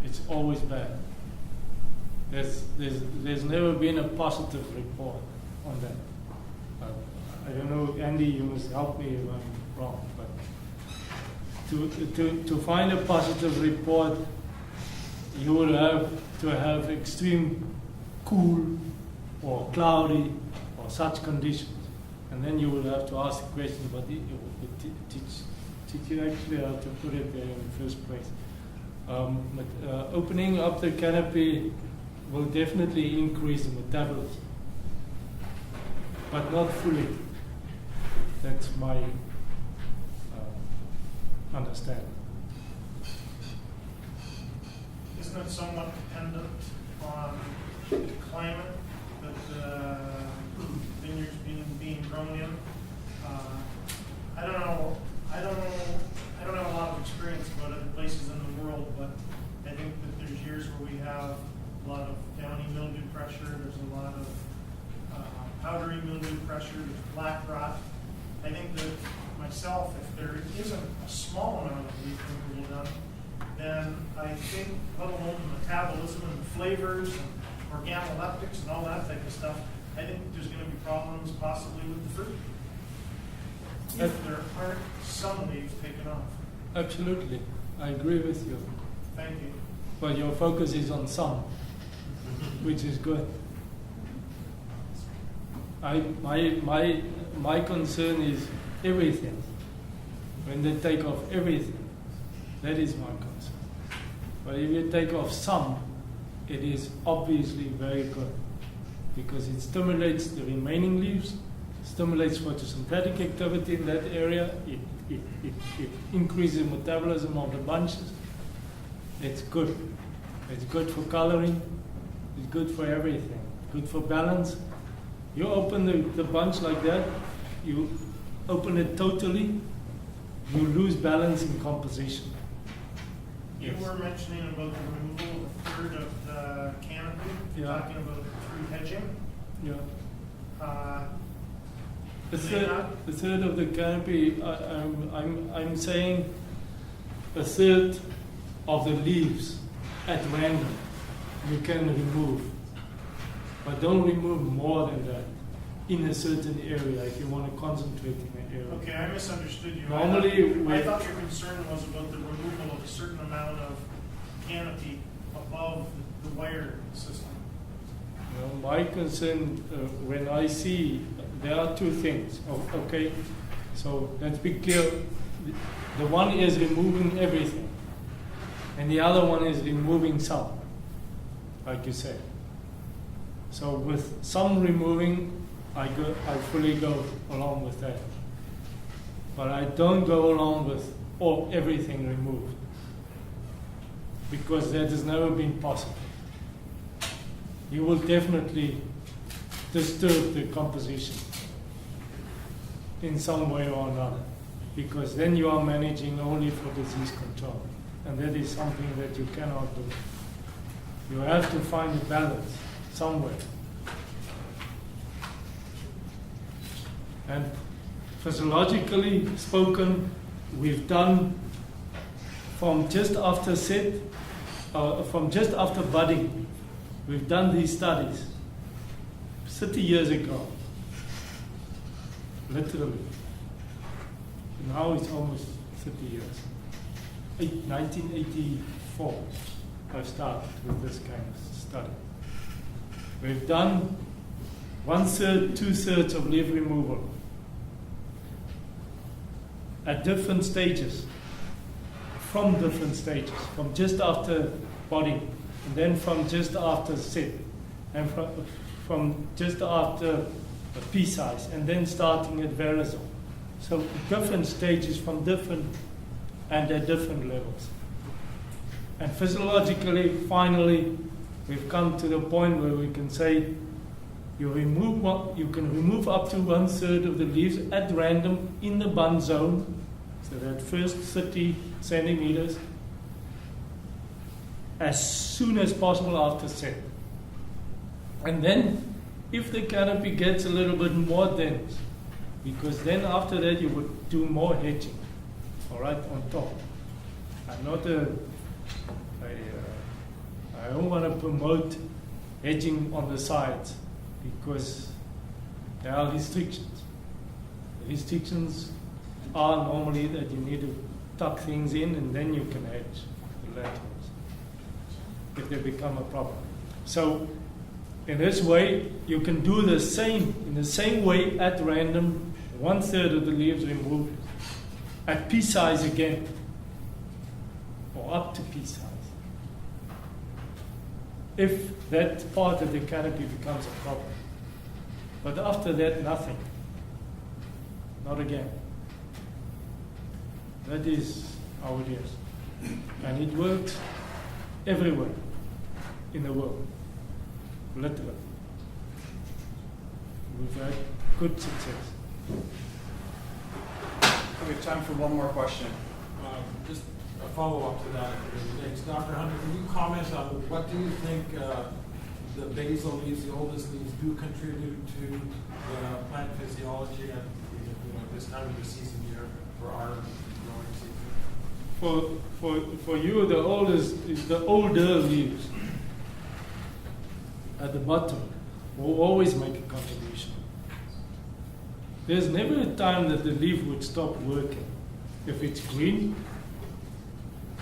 It's always bad. There's never been a positive report on that. I don't know, Andy, you must help me if I'm wrong, but to find a positive report, you would have to have extreme cool or cloudy or such conditions. And then you would have to ask the question, but did you actually have to put it there in the first place? Opening up the canopy will definitely increase the metabolism, but not fully. That's my understanding. Isn't it somewhat dependent on the climate that the vineyard's being grown in? I don't know. I don't have a lot of experience about other places in the world, but I think that there's years where we have a lot of downy mildew pressure. There's a lot of powdery mildew pressure. There's black rot. I think that myself, if there isn't a small amount of leaf removal done, then I think, let alone the metabolism and the flavors and organoleptics and all that type of stuff, I think there's going to be problems possibly with the fruit if there aren't some leaves taken off. Absolutely, I agree with you. Thank you. But your focus is on some, which is good. My concern is everything. When they take off everything, that is my concern. But if you take off some, it is obviously very good because it stimulates the remaining leaves, stimulates photosynthetic activity in that area, it increases metabolism of the bunches. It's good. It's good for coloring, it's good for everything, good for balance. You open the bunch like that, you open it totally, you lose balance in composition. You were mentioning about the removal of a third of the canopy. You're Yeah. talking about through hedging. Yeah. Do The they not? third of the canopy, I'm saying a third of the leaves at random you can remove, but don't remove more than that in a certain area if you want to concentrate in an area. Okay, I misunderstood you. Normally, I thought your concern was about the removal of a certain amount of canopy above the wire system. My concern when I see there are two things. Okay, so let's be clear. The one is removing everything, and the other one is removing some, like you said. So with some removing, I fully go along with that. But I don't go along with everything removed, because that has never been possible. You will definitely disturb the composition in some way or another, because then you are managing only for disease control, and that is something that you cannot do. You have to find a balance somewhere. And physiologically spoken, we've done from just after budding, we've done these studies 30 years ago, literally. Now it's almost 30 years. 1984, I started with this kind of study. We've done 1/3, 2/3 of leaf removal at different stages, from just after budding, and then from just after sit, and from just after pea size, and then starting at verisome. So different stages from different and at different levels. And physiologically, finally, we've come to the point where we can say you can remove up to 1/3 of the leaves at random in the bun zone, so that first 30 centimeters, as soon as possible after set. And then, if the canopy gets a little bit more dense, because then after that you would do more hedging, all right, on top. I'm not I don't want to promote hedging on the sides, because there are restrictions. The restrictions are normally that you need to tuck things in, and then you can hedge the laterals if they become a problem. So in this way, you can do in the same way at random, 1/3 of the leaves removed, at pea size again, or up to pea size, if that part of the canopy becomes a problem. But after that, nothing. Not again. That is how it is. And it works everywhere in the world, literally. We've had good success. We have time for one more question. Just a follow-up to that. Thanks. Dr. Hunter, can you comment on what do you think the basal leaves, the oldest leaves, do contribute to the plant physiology at this time of the season here for our growing season? For you, the oldest is the older leaves at the bottom will always make a contribution. There's never a time that the leaf would stop working. If it's green,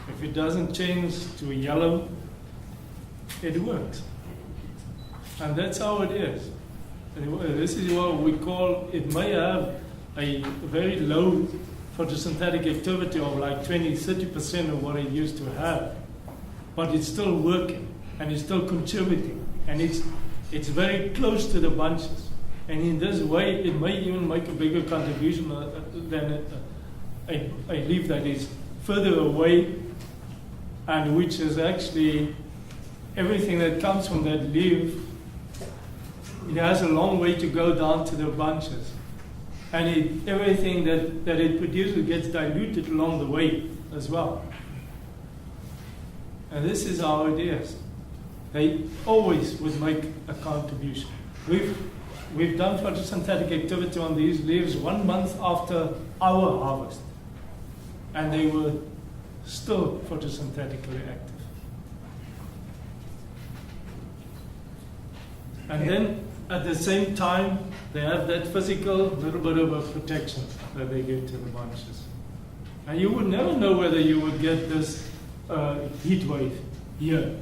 if it doesn't change to yellow, it works. And that's how it is. And this is what we call, it may have a very low photosynthetic activity of like 20-30% of what it used to have, but it's still working and it's still contributing, and it's very close to the bunches. And in this way, it may even make a bigger contribution than a leaf that is further away, and which is actually everything that comes from that leaf. It has a long way to go down to the bunches, and everything that it produces gets diluted along the way as well. And this is how it is. They always would make a contribution. We've done photosynthetic activity on these leaves 1 month after our harvest, and they were still photosynthetically active. And then at the same time, they have that physical little bit of a protection that they give to the bunches. And you would never know whether you would get this heat wave here.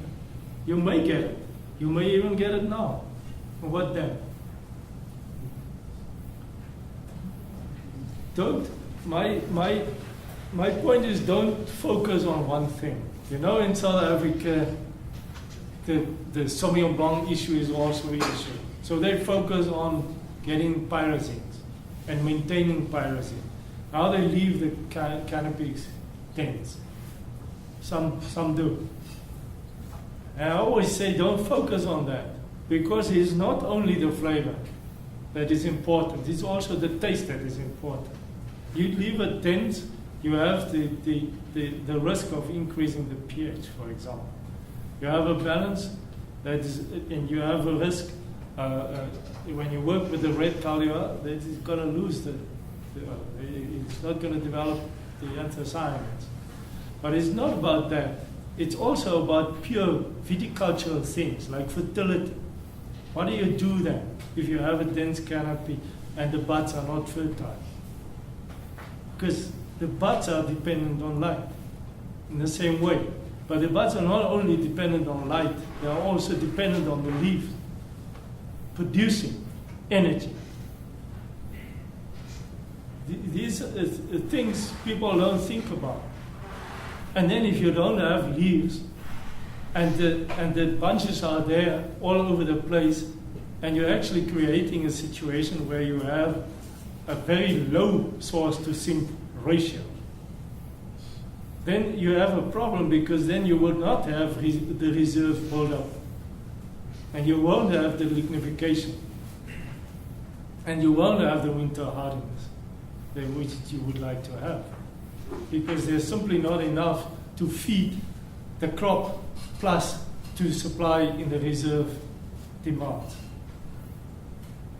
You may get it. You may even get it now. What then? my point is, don't focus on one thing. You know, in South Africa, the Sauvignon Blanc issue is also an issue. So they focus on getting pyrazines and maintaining pyrazine. Now they leave the canopies dense. Some do. And I always say, don't focus on that, because it's not only the flavor that is important, it's also the taste that is important. You leave it dense, you have the risk of increasing the pH, for example. You have a balance that is, and you have a risk when you work with the red Calua, that it's going to lose it's not going to develop the anthocyanins. But it's not about that. It's also about pure viticultural things like fertility. What do you do then if you have a dense canopy and the buds are not fertile? Because the buds are dependent on light in the same way. But the buds are not only dependent on light, they are also dependent on the leaf producing energy. These are things people don't think about. And then if you don't have leaves and the bunches are there all over the place, and you're actually creating a situation where you have a very low source to sink ratio, then you have a problem, because then you will not have the reserve build-up. And you won't have the lignification. And you won't have the winter hardiness, which you would like to have. Because there's simply not enough to feed the crop plus to supply in the reserve demand.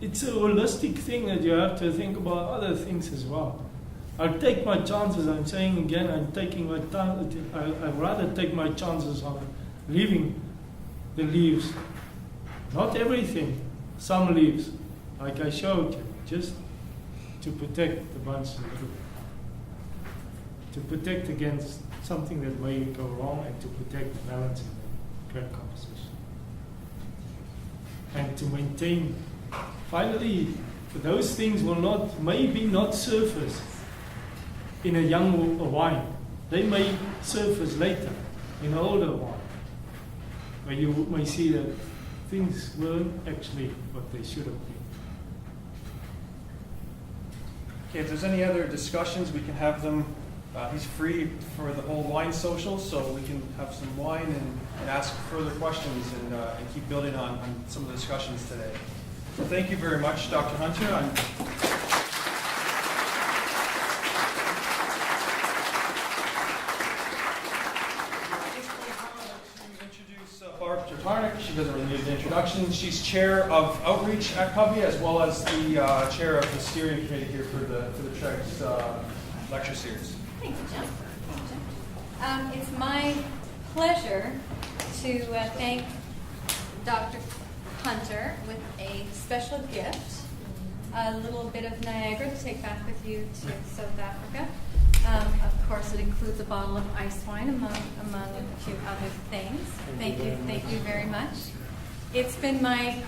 It's a holistic thing that you have to think about other things as well. I'll take my chances. I'm saying again, I'd rather take my chances on leaving the leaves. Not everything, some leaves, like I showed you, just to protect the bunch a little bit. To protect against something that may go wrong, and to protect the balance in the grape composition. And to maintain, finally, those things will maybe not surface in a young wine. They may surface later in older wine, where you may see that things weren't actually what they should have been. Okay, if there's any other discussions, we can have them. He's free for the whole wine social, so we can have some wine and ask further questions and keep building on some of the discussions today. So thank you very much, Dr. Hunter. She doesn't really need an introduction. She's chair of outreach at CCOVI, as well as the chair of the steering committee here for the Triggs lecture series. Thank you, Jim. It's my pleasure to thank Dr. Hunter with a special gift, a little bit of Niagara to take back with you to South Africa. Of course, it includes a bottle of ice wine, among a few other things. Thank you very much. It's been my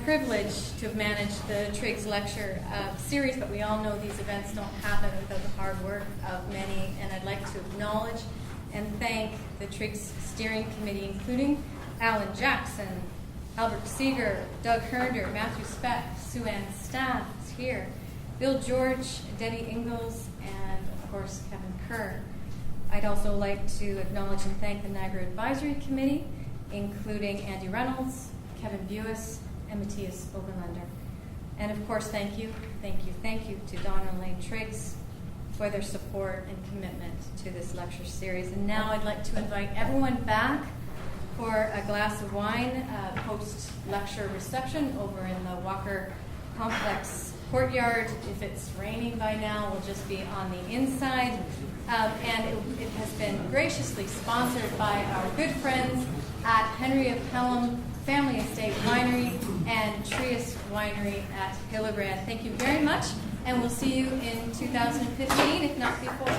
privilege to have managed the Triggs lecture series, but we all know these events don't happen without the hard work of many, and I'd like to acknowledge and thank the Triggs steering committee, including Alan Jackson, Albert Seeger, Doug Hernder, Matthew Speck, Sue Ann Staff is here, Bill George, Debbie Ingalls, and of course Kevin Kerr. I'd also like to acknowledge and thank the Niagara Advisory Committee, including Andy Reynolds, Kevin Buis, and Matthias Oberlander. And of course, thank you to Don and Elaine Triggs for their support and commitment to this lecture series. And now I'd like to invite everyone back for a glass of wine, post-lecture reception over in the Walker Complex courtyard. If it's raining by now, we'll just be on the inside. And it has been graciously sponsored by our good friends at Henry of Pelham Family Estate Winery and Trius Winery at Hillebrand. Thank you very much, and we'll see you in 2015, if not before.